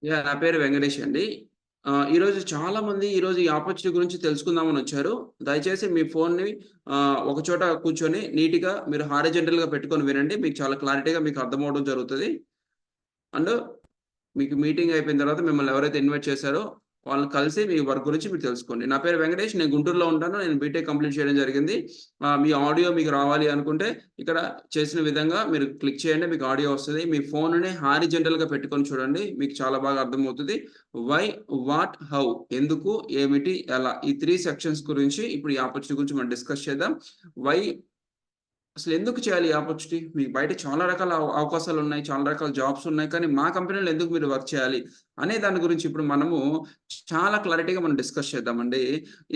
నా పేరు వెంకటేష్ అండి. ఈరోజు చాలామంది ఈ ఆపర్చునిటీ గురించి తెలుసుకుందామని వచ్చారు. దయచేసి మీ ఫోన్‌ని ఒక చోట కూర్చొని నీట్‌గా మీరు హారిజాంటల్‌గా పెట్టుకొని వినండి. మీకు చాలా క్లారిటీగా మీకు అర్థమవ్వడం జరుగుతది. అండ్ మీకు మీటింగ్ అయిపోయిన తర్వాత మిమ్మల్ని ఎవరైతే ఇన్వైట్ చేశారో వాళ్ళని కలిసి మీ వర్క్ గురించి మీరు తెలుసుకోండి. నా పేరు వెంకటేష్. నేను గుంటూరులో ఉంటాను. నేను బీటెక్ కంప్లీట్ చేయడం జరిగింది. మీ ఆడియో మీకు రావాలి అనుకుంటే ఇక్కడ చేసిన విధంగా మీరు క్లిక్ చేయండి. మీకు ఆడియో వస్తది. మీ ఫోన్‌ని హారిజాంటల్‌గా పెట్టుకొని చూడండి. మీకు చాలా బాగా అర్థమవుతది. వై, వాట్, హౌ ఎందుకు, ఏమిటి, ఎలా ఈ 3 సెక్షన్స్ గురించి ఇప్పుడు ఈ ఆపర్చునిటీ గురించి మనం డిస్కస్ చేద్దాం. వై అసలెందుకు చేయాలి ఈ ఆపర్చునిటీ? మీకు బయట చాలా రకాల అవకాశాలున్నాయి. చాలా రకాల జాబ్స్ ఉన్నాయి. కానీ మా కంపెనీలో ఎందుకు మీరు వర్క్ చేయాలి? అనే దాని గురించి ఇప్పుడు మనము చాలా క్లారిటీగా మనం డిస్కస్ చేద్దామండి.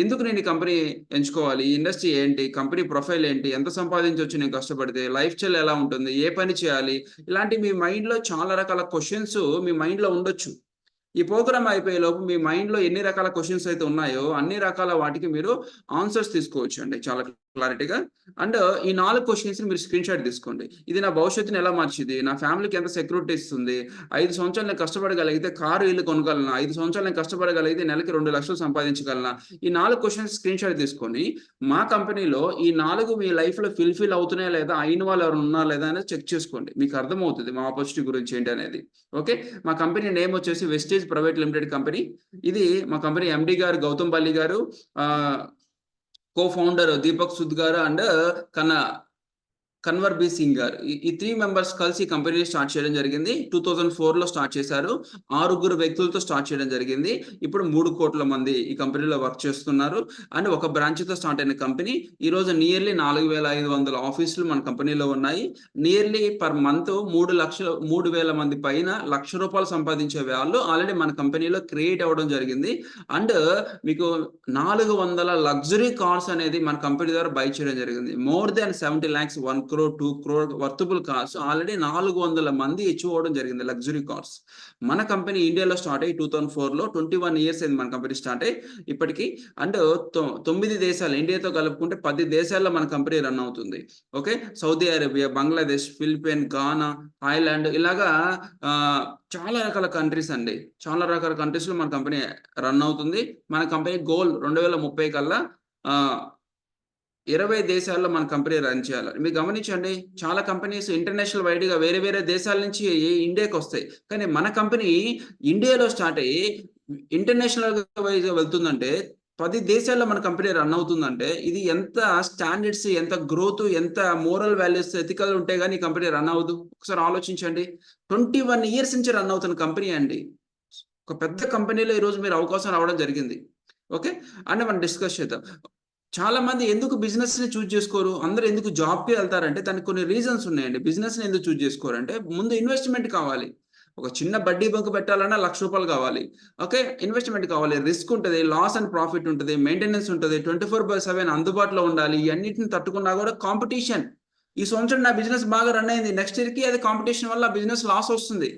ఎందుకు నేను ఈ కంపెనీ ఎంచుకోవాలి? ఈ ఇండస్ట్రీ ఏంటి? కంపెనీ ప్రొఫైల్ ఏంటి? ఎంత సంపాదించొచ్చు నేను కష్టపడితే? లైఫ్ స్టైల్ ఎలా ఉంటుంది? ఏ పని చేయాలి? ఇలాంటి మీ మైండ్‌లో చాలా రకాల క్వెషన్స్ మీ మైండ్‌లో ఉండొచ్చు. ఈ ప్రోగ్రామ్ అయిపోయేలోపు మీ మైండ్‌లో ఎన్ని రకాల క్వెషన్స్ అయితే ఉన్నాయో, అన్ని రకాల వాటికి మీరు ఆన్సర్స్ తీసుకోవచ్చండి చాలా క్లారిటీగా. అండ్ ఈ 4 క్వెషన్స్‌ని మీరు స్క్రీన్‌షాట్ తీసుకోండి. ఇది నా భవిష్యత్తుని ఎలా మార్చిద్ది? నా ఫ్యామిలీకి ఎంత సెక్యూరిటీ ఇస్తుంది? 5 సంవత్సరాలు నేను కష్టపడగలిగితే కారు, ఇల్లు కొనగలనా? 5 సంవత్సరాలు నేను కష్టపడగలిగితే నెలకి 2,00,000 సంపాదించగలనా? ఈ 4 క్వెషన్స్ స్క్రీన్‌షాట్ తీసుకొని, మా కంపెనీలో ఈ 4 మీ లైఫ్‌లో ఫుల్‌ఫిల్ అవుతున్నాయా లేదా? అయిన వాళ్ళు ఎవరైనా ఉన్నారా లేదా? అనేది చెక్ చేసుకోండి. మీకు అర్థమవుతది మా ఆపర్చునిటీ గురించి ఏంటి అనేది. ఓకే. మా కంపెనీ నేమ్ వచ్చేసి వెస్టేజ్ ప్రైవేట్ లిమిటెడ్ కంపెనీ. ఇది మా కంపెనీ ఎండీ గారు గౌతమ్ బల్లి గారు, ఆహ్, కో ఫౌండర్ దీపక్ సుద్ గారు అండ్ కన కన్వర్ బి సింగ్ గారు. ఈ 3 మెంబర్స్ కలిసి ఈ కంపెనీని స్టార్ట్ చేయడం జరిగింది. 2004లో స్టార్ట్ చేశారు. 6 వ్యక్తులతో స్టార్ట్ చేయడం జరిగింది. ఇప్పుడు 3,00,00,000 మంది ఈ కంపెనీలో వర్క్ చేస్తున్నారు. అండ్ ఒక బ్రాంచ్‌తో స్టార్ట్ అయిన కంపెనీ ఈరోజు నియర్లీ 4,500 ఆఫీసులు మన కంపెనీలో ఉన్నాయి. నియర్లీ పర్ మంత్ 3,000 మంది పైన రూ. 1,00,000 సంపాదించే వాళ్ళు ఆల్రెడీ మన కంపెనీలో క్రియేట్ అవ్వడం జరిగింది. అండ్ మీకు 400 లగ్జరీ కార్స్ అనేది మన కంపెనీ ద్వారా బై చేయడం జరిగింది. More than 70 lakhs, 1 crore, 2 crore worthable cars already 400 మంది అచీవ్ అవ్వడం జరిగింది లగ్జరీ కార్స్. మన కంపెనీ ఇండియాలో స్టార్ట్ అయ్యి 2004లో 21 ఇయర్స్ అయింది మన కంపెనీ స్టార్ట్ అయ్యి ఇప్పటికి. అండ్ 9 దేశాలు ఇండియాతో కలుపుకుంటే 10 దేశాల్లో మన కంపెనీ రన్ అవుతుంది. Okay. Saudi Arabia, Bangladesh, Philippine, Ghana, Thailand ఇలాగా ఆహ్, చాలా రకాల కంట్రీస్ అండి. చాలా రకాల కంట్రీస్‌లో మన కంపెనీ రన్ అవుతుంది. మన కంపెనీ గోల్ 2030 కల్లా ఆహ్, 20 దేశాల్లో మన కంపెనీ రన్ చేయాలి. మీరు గమనించండి చాలా కంపెనీస్ ఇంటర్నేషనల్ వైడ్‌గా వేరే వేరే దేశాల నుంచి ఇండియాకొస్తాయి. కానీ మన కంపెనీ ఇండియాలో స్టార్ట్ అయ్యి ఇంటర్నేషనల్‌గా వెళ్తుందంటే 10 దేశాల్లో మన కంపెనీ రన్ అవుతుందంటే ఇది ఎంత స్టాండర్డ్స్, ఎంత గ్రోత్, ఎంత మోరల్ వాల్యూస్, ఎథికల్ ఉంటే గాని ఈ కంపెనీ రన్ అవ్వదు. ఒకసారి ఆలోచించండి. 21 ఇయర్స్ నుంచి రన్ అవుతున్న కంపెనీ అండి. ఒక పెద్ద కంపెనీలో ఈరోజు మీరు అవకాశం రావడం జరిగింది. ఓకే. అంటే మనం డిస్కస్ చేద్దాం. చాలా మంది ఎందుకు బిజినెస్‌ని చూజ్ చేసుకోరు? అందరూ ఎందుకు జాబ్‌కే ఎళ్తారంటే దానికి కొన్ని రీజన్స్ ఉన్నాయండి. బిజినెస్‌ని ఎందుకు చూజ్ చేసుకోరంటే ముందు ఇన్వెస్ట్‌మెంట్ కావాలి. ఒక చిన్న బడ్డీ బంక్ పెట్టాలన్నా రూ. 1,00,000 కావాలి. ఓకే. ఇన్వెస్ట్‌మెంట్ కావాలి. రిస్క్ ఉంటది. లాస్ అండ్ ప్రాఫిట్ ఉంటది. మెయింటెనెన్స్ ఉంటది. 24/7 అందుబాటులో ఉండాలి. ఇయన్నిటిని తట్టుకున్నా కూడా కాంపిటీషన్. ఈ సంవత్సరం నా బిజినెస్ బాగా రన్ అయింది. నెక్స్ట్ ఇయర్‌కి అది కాంపిటీషన్ వల్ల బిజినెస్ లాస్ వస్తుంది.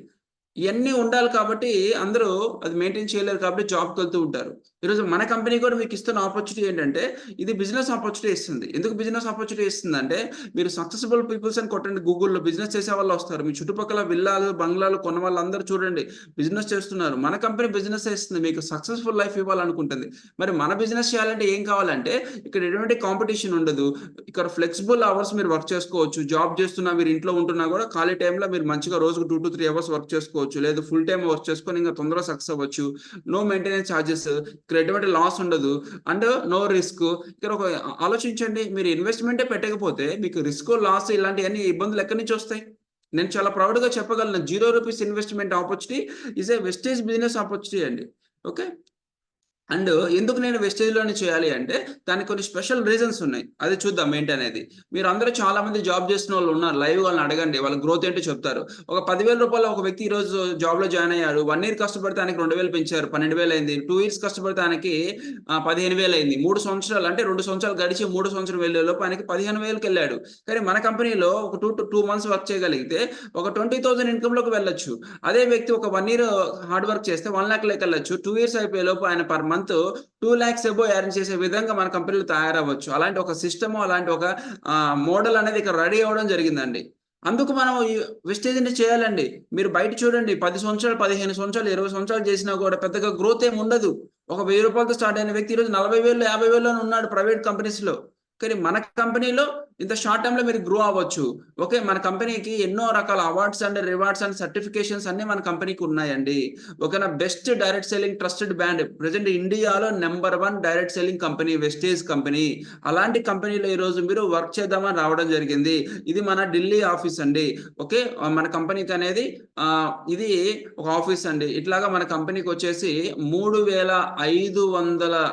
ఇయన్నీ ఉండాలి కాబట్టి అందరూ అది మెయింటైన్ చేయలేరు కాబట్టి జాబ్‌కెళ్తూ ఉంటారు. ఈరోజు మన కంపెనీ కూడా మీకిస్తున్న ఆపర్చునిటీ ఏంటంటే, ఇది బిజినెస్ ఆపర్చునిటీ ఇస్తుంది. ఎందుకు బిజినెస్ ఆపర్చునిటీ ఇస్తుందంటే, మీరు సక్సెస్‌ఫుల్ పీపుల్స్ అని కొట్టండి గూగుల్‌లో బిజినెస్ చేసేవాళ్ళొస్తారు. మీ చుట్టుపక్కల విల్లాలు, బంగ్లాలు కొన్న వాళ్ళందరూ చూడండి బిజినెస్ చేస్తున్నారు. మన కంపెనీ బిజినెస్సే ఇస్తుంది. మీకు సక్సెస్‌ఫుల్ లైఫ్ ఇవ్వాలనుకుంటుంది. మరి మన బిజినెస్ చేయాలంటే ఏం కావాలంటే, ఇక్కడ ఎటువంటి కాంపిటీషన్ ఉండదు. ఇక్కడ ఫ్లెక్సిబుల్ అవర్స్ మీరు వర్క్ చేసుకోవచ్చు. జాబ్ చేస్తున్నా, మీరు ఇంట్లో ఉంటున్నా కూడా ఖాళీ టైంలో మీరు మంచిగా రోజుకు 2-3 అవర్స్ వర్క్ చేసుకోవచ్చు. లేదు ఫుల్ టైమ్ వర్క్ చేసుకొని ఇంకా తొందరగా సక్సెస్ అవ్వచ్చు. No maintenance charges. ఇక్కడ ఎటువంటి లాస్ ఉండదు. And no risk. ఇక్కడ ఒక ఆలోచించండి. మీరు ఇన్వెస్ట్‌మెంటే పెట్టకపోతే మీకు రిస్క్, లాస్ ఇలాంటియన్నీ ఇబ్బందులు ఎక్కడి నుంచి వస్తాయి? నేను చాలా ప్రౌడ్‌గా చెప్పగలను. రూ. 0 investment opportunity is a wastage business opportunity అండి. ఓకే. అండ్ ఎందుకు నేను వెస్టేజ్‌లోనే చేయాలి అంటే, దానికి కొన్ని స్పెషల్ రీజన్స్ ఉన్నాయి. అది చూద్దాం ఏంటనేది. మీరందరూ చాలా మంది జాబ్ చేస్తున్నోళ్ళు ఉన్నారు. లైవ్‌గా వాళ్ళని అడగండి. వాళ్ళ గ్రోత్ ఏంటో చెప్తారు. ఒక రూ. 10,000 ఒక వ్యక్తి ఈరోజు జాబ్‌లో జాయిన్ అయ్యాడు. 1 ఇయర్ కష్టపడితే ఆయనకి 2,000 పెంచారు. 12,000 అయింది. 2 ఇయర్స్ కష్టపడితే ఆయనకి 15,000 అయింది. 3 సంవత్సరాలు అంటే 2 సంవత్సరాలు గడిచి 3 సంవత్సరం వెళ్ళేలోపు ఆయనకి 15,000కెళ్ళాడు. కానీ మన కంపెనీలో ఒక 2 మంత్స్ వర్క్ చేయగలిగితే ఒక 20,000 ఇన్‌కమ్‌లోకి వెళ్ళొచ్చు. అదే వ్యక్తి ఒక 1 ఇయర్ హార్డ్ వర్క్ చేస్తే 1,00,000 2 ఇయర్స్ అయిపోయేలోపు ఆయన పర్ మంత్ 2,00,000 అబోవ్ ఎర్న్ చేసే విధంగా మన కంపెనీలో తయారవ్వచ్చు. అలాంటి ఒక సిస్టము, అలాంటి ఒక మోడల్ అనేది ఇక్కడ రెడీ అవ్వడం జరిగిందండి. అందుకు మనం ఈ వెస్టేజ్‌ని చేయాలండి. మీరు బయట చూడండి 10 సంవత్సరాలు, 15 సంవత్సరాలు, 20 సంవత్సరాలు చేసినా కూడా పెద్దగా గ్రోత్ ఏమి ఉండదు. ఒక రూ. 1000తో స్టార్ట్ అయిన వ్యక్తి ఈరోజు 40,000, 50,000లోనే ఉన్నాడు ప్రైవేట్ కంపెనీస్‌లో. కానీ మన కంపెనీలో ఇంత షార్ట్ టర్మ్‌లో మీరు గ్రో అవ్వచ్చు. ఓకే. మన కంపెనీకి ఎన్నో రకాల awards and rewards and certifications అన్నీ మన కంపెనీకి ఉన్నాయండి. ఓకేనా. Best direct selling trusted brand. Present ఇండియాలో number 1 direct selling company Vestige company. అలాంటి కంపెనీలో ఈరోజు మీరు వర్క్ చేద్దామని రావడం జరిగింది. ఇది మన ఢిల్లీ ఆఫీస్ అండి. ఓకే. మన కంపెనీకి అనేది ఇది ఒక ఆఫీస్ అండి. ఇట్లాగా మన కంపెనీకి వచ్చేసి 3,500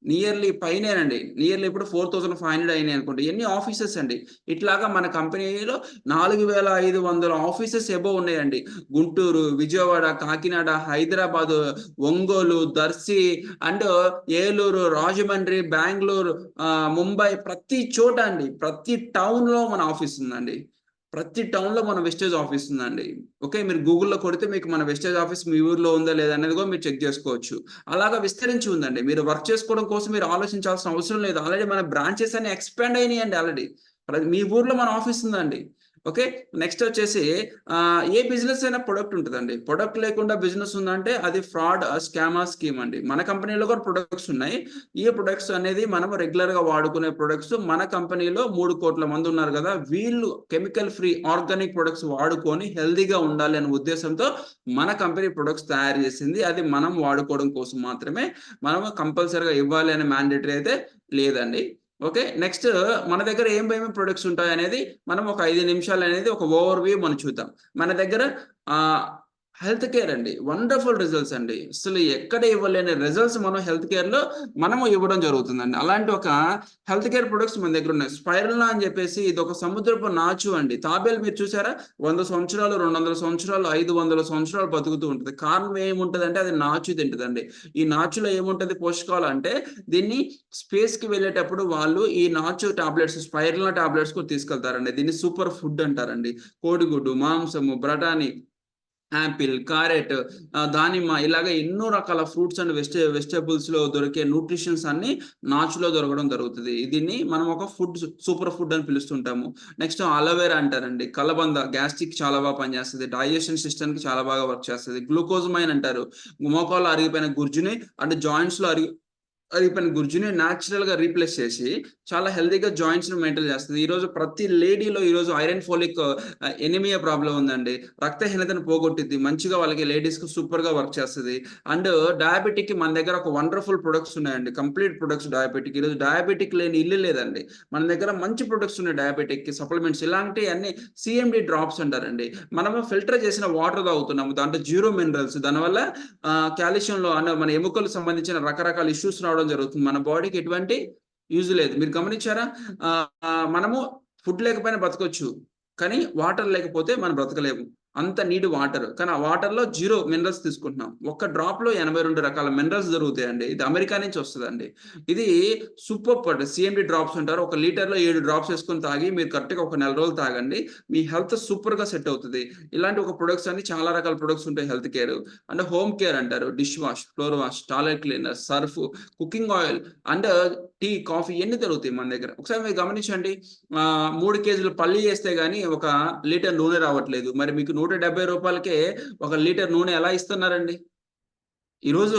నియర్లీ పైనేనండి. నియర్లీ ఇప్పుడు 4,500 అయినాయి అనుకోండి. ఎన్ని ఆఫీసెస్ అండి. ఇట్లాగా మన కంపెనీలో 4,500 ఆఫీసెస్ అబోవ్ ఉన్నాయండి. గుంటూరు, విజయవాడ, కాకినాడ, హైదరాబాదు, ఒంగోలు, దర్శి అండ్ ఏలూరు, రాజమండ్రి, బెంగుళూరు, ముంబై ప్రతి చోట అండి. ప్రతి టౌన్‌లో మన ఆఫీస్ ఉందండి. ప్రతి టౌన్‌లో మన వెస్టేజ్ ఆఫీస్ ఉందండి. ఓకే. మీరు గూగుల్‌లో కొడితే మీకు మన వెస్టేజ్ ఆఫీస్ మీ ఊర్లో ఉందా లేదా అనేది కూడా మీరు చెక్ చేసుకోవచ్చు. అలాగా విస్తరించి ఉందండి. మీరు వర్క్ చేసుకోవడం కోసం మీరు ఆలోచించాల్సిన అవసరం లేదు. ఆల్రెడీ మన బ్రాంచెస్ అన్ని ఎక్స్‌పాండ్ అయినాయండి ఆల్రెడీ. మీ ఊర్లో మన ఆఫీస్ ఉందండి. ఓకే. నెక్స్ట్ వచ్చేసి ఏ బిజినెస్ అయినా ప్రొడక్ట్ ఉంటదండి. ప్రొడక్ట్ లేకుండా బిజినెస్ ఉందంటే అది ఫ్రాడ్, స్కామ్, స్కీమ్ అండి. మన కంపెనీలో కూడా ప్రొడక్ట్స్ ఉన్నాయి. ఈ ప్రొడక్ట్స్ అనేది మనం రెగ్యులర్‌గా వాడుకునే ప్రొడక్ట్స్. మన కంపెనీలో 3,00,00,000 మంది ఉన్నారు గదా! వీళ్ళు కెమికల్ ఫ్రీ ఆర్గానిక్ ప్రొడక్ట్స్ వాడుకొని హెల్తీగా ఉండాలి అనే ఉద్దేశంతో మన కంపెనీ ప్రొడక్ట్స్ తయారు చేసింది. అది మనం వాడుకోవడం కోసం మాత్రమే. మనం కంపల్సరీగా ఇవ్వాలి అనే మ్యాండేటరీ అయితే లేదండి. ఓకే. నెక్స్ట్ మన దగ్గర ఏమేమి ప్రొడక్ట్స్ ఉంటాయనేది మనం ఒక 5 నిమిషాలనేది ఒక ఓవర్‌వ్యూ మనం చూద్దాం. మన దగ్గర ఆహ్, హెల్త్ కేర్ అండి. వండర్‌ఫుల్ రిజల్ట్స్ అండి. అసలు ఎక్కడ ఇవ్వలేని రిజల్ట్స్ మనం హెల్త్ కేర్‌లో మనము ఇవ్వడం జరుగుతుందండి. అలాంటి ఒక హెల్త్ కేర్ ప్రొడక్ట్స్ మన దగ్గర ఉన్నాయి. స్పైరులినా అని చెప్పేసి ఇదొక సముద్రపు నాచు అండి. తాబేలు మీరు చూసారా? 100 సంవత్సరాలు, 200 సంవత్సరాలు, 500 సంవత్సరాలు బతుకుతూ ఉంటది. కారణం ఏముంటదంటే అది నాచు తింటదండి. ఈ నాచులో ఏముంటది పోషకాలు అంటే దీన్ని స్పేస్‌కి వెళ్ళేటప్పుడు వాళ్ళు ఈ నాచు టాబ్లెట్స్, స్పైరులినా టాబ్లెట్స్ కూడా తీసుకెళ్తారండి. దీన్ని సూపర్ ఫుడ్ అంటారండి. కోడిగుడ్డు, మాంసము, బఠానీ, యాపిల్, క్యారెట్, దానిమ్మ ఇలాగ ఎన్నో రకాల ఫ్రూట్స్ అండ్ వెజిటబుల్స్‌లో దొరికే న్యూట్రిషన్స్ అన్నీ నాచులో దొరకడం జరుగుతది. దీన్ని మనం ఒక సూపర్ ఫుడ్ అని పిలుస్తుంటాము. నెక్స్ట్ అలోవెరా అంటారండి. కలబంద గ్యాస్ట్రిక్ చాలా బాగా పనిచేస్తది. డైజెషన్ సిస్టమ్‌కి చాలా బాగా వర్క్ చేస్తది. గ్లూకోజమైన్ అంటారు. మోకాల్లో అరిగిపోయిన గుజ్జుని అండ్ జాయింట్స్‌లో అరిగిపోయిన గుజ్జుని న్యాచురల్‌గా రీప్లేస్ చేసి చాలా హెల్తీగా జాయింట్స్‌ని మెయింటైన్ చేస్తది. ఈరోజు ప్రతి లేడీలో ఈరోజు ఐరన్ ఫోలిక్ ఎనీమియా ప్రాబ్లమ్ ఉందండి. రక్తహీనతను పోగొట్టిద్ది. మంచిగా వాళ్ళకి లేడీస్‌కి సూపర్‌గా వర్క్ చేస్తది. అండ్ డయాబెటిక్‌కి మన దగ్గర ఒక వండర్‌ఫుల్ ప్రొడక్ట్స్ ఉన్నాయండి. Complete products diabetic. ఈరోజు డయాబెటిక్ లేని ఇల్లు లేదండి. మన దగ్గర మంచి ప్రొడక్ట్స్ ఉన్నాయి డయాబెటిక్‌కి సప్లిమెంట్స్ ఇలాంటియన్నీ సీఎండీ డ్రాప్స్ అంటారండి. మనము ఫిల్టర్ చేసిన వాటర్ తాగుతున్నాము. దాంట్లో జీరో మినరల్స్. దానివల్ల కాల్షియంలో మన ఎముకలకు సంబంధించిన రకరకాల ఇష్యూస్ రావడం జరుగుతుంది. మన బాడీకి ఎటువంటి యూజ్ లేదు. మీరు గమనించారా? మనము ఫుడ్ లేకపోయినా బతకొచ్చు. కానీ వాటర్ లేకపోతే మనం బ్రతకలేము. అంత నీడ్ వాటర్. కానీ ఆ వాటర్‌లో జీరో మినరల్స్ తీసుకుంటున్నాం. ఒక్క డ్రాప్‌లో 82 రకాల మినరల్స్ దొరుకుతాయండి. ఇది అమెరికా నుంచి వస్తదండి. ఇది సూపర్బ్ అండి. సీఎండీ డ్రాప్స్ అంటారు. ఒక లీటర్‌లో 7 డ్రాప్స్ ఏసుకొని తాగి మీరు కరెక్ట్‌గా ఒక నెల రోజులు తాగండి. మీ హెల్త్ సూపర్‌గా సెట్ అవుతది. ఇలాంటి ఒక ప్రొడక్ట్స్ అన్ని చాలా రకాల ప్రొడక్ట్స్ ఉంటాయి health care. And home care అంటారు. Dish wash, floor wash, toilet cleaner, surf, cooking oil and tea, coffee ఇయన్నీ దొరుకుతాయి మన దగ్గర. ఒకసారి మీరు గమనించండి. 3 కేజీలు పల్లి ఏస్తే గాని ఒక లీటర్ నూనె రావట్లేదు. మరి మీకు రూ. 170కే ఒక లీటర్ నూనె ఎలా ఇస్తున్నారండి? ఈరోజు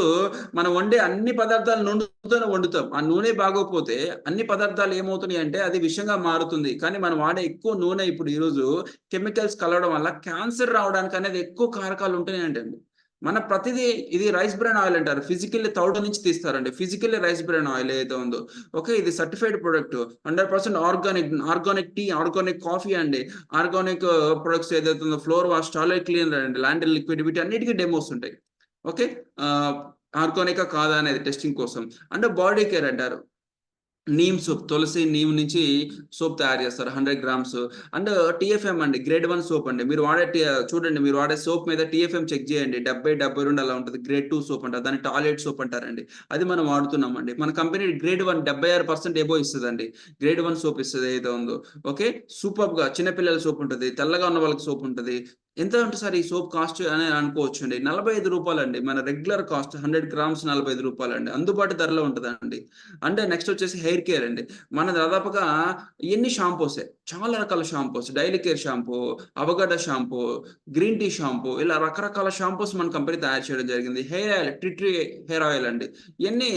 మనం వండే అన్ని పదార్థాలు నూనెతోనే వండుతాం. ఆ నూనె బాగోకపోతే అన్ని పదార్థాలు ఏమవుతున్నాయంటే అది విషంగా మారుతుంది. కానీ మనం వాడే ఎక్కువ నూనె ఇప్పుడు ఈరోజు కెమికల్స్ కలవడం వల్ల క్యాన్సర్ రావడానికి అనేది ఎక్కువ కారకాలు ఉంటున్నాయంటండి. మన ప్రతిదీ ఇది రైస్ బ్రాన్ ఆయిల్ అంటారు. ఫిజికల్లీ తౌడు నుంచి తీస్తారండి. ఫిజికల్లీ రైస్ బ్రాన్ ఆయిల్ ఏదైతే ఉందో. ఓకే. ఇది certified product. 100% organic tea, organic coffee అండి. ఆర్గానిక్ ప్రొడక్ట్స్ ఏదైతే ఉందో ఫ్లోర్ వాష్, టాయిలెట్ క్లీనర్ అండి. లాండ్రీ లిక్విడ్ వీటన్నిటికి డెమోస్ ఉంటాయి. ఓకే. ఆహ్, ఆర్గానికా కాదా అనేది టెస్టింగ్ కోసం. అంటే బాడీ కేర్ అంటారు. నీమ్ సోప్, తులసి, నీమ్ నుంచి సోప్ తయారు చేస్తారు 100 గ్రామ్స్. అండ్ టీఎఫ్ఎం అండి. గ్రేడ్ 1 సోప్ అండి. మీరు వాడే చూడండి మీరు వాడే సోప్ మీద టీఎఫ్ఎం చెక్ చేయండి. 70, 72 అలా ఉంటది. గ్రేడ్ 2 సోప్ అంటారు. దాన్ని టాయిలెట్ సోప్ అంటారండి. అది మనం వాడుతున్నామండి. మన కంపెనీ గ్రేడ్ 1 76% ఎబోవ్ ఇస్తదండి. గ్రేడ్ 1 సోప్ ఇస్తది ఏదైతే ఉందో. ఓకే. సూపర్బ్‌గా చిన్న పిల్లల సోప్ ఉంటది. తెల్లగా ఉన్న వాళ్ళకి సోప్ ఉంటది. ఎంత ఉంటది సార్ ఈ సోప్ కాస్ట్ అని అనుకోవచ్చండి. రూ. 45 అండి. మన రెగ్యులర్ కాస్ట్ 100 గ్రామ్స్ రూ. 45 అండి. అందుబాటు ధరలో ఉంటదండి. అంటే నెక్స్ట్ వచ్చేసి హెయిర్ కేర్ అండి. మన దాదాపుగా ఇయన్నీ షాంపూసే. చాలా రకాల shampoos. Daily care shampoo, avocado shampoo, green tea shampoo ఇలా రకరకాల షాంపూస్ మన కంపెనీ తయారు చేయడం జరిగింది. Hair oil, tree hair oil అండి. ఇయన్నీ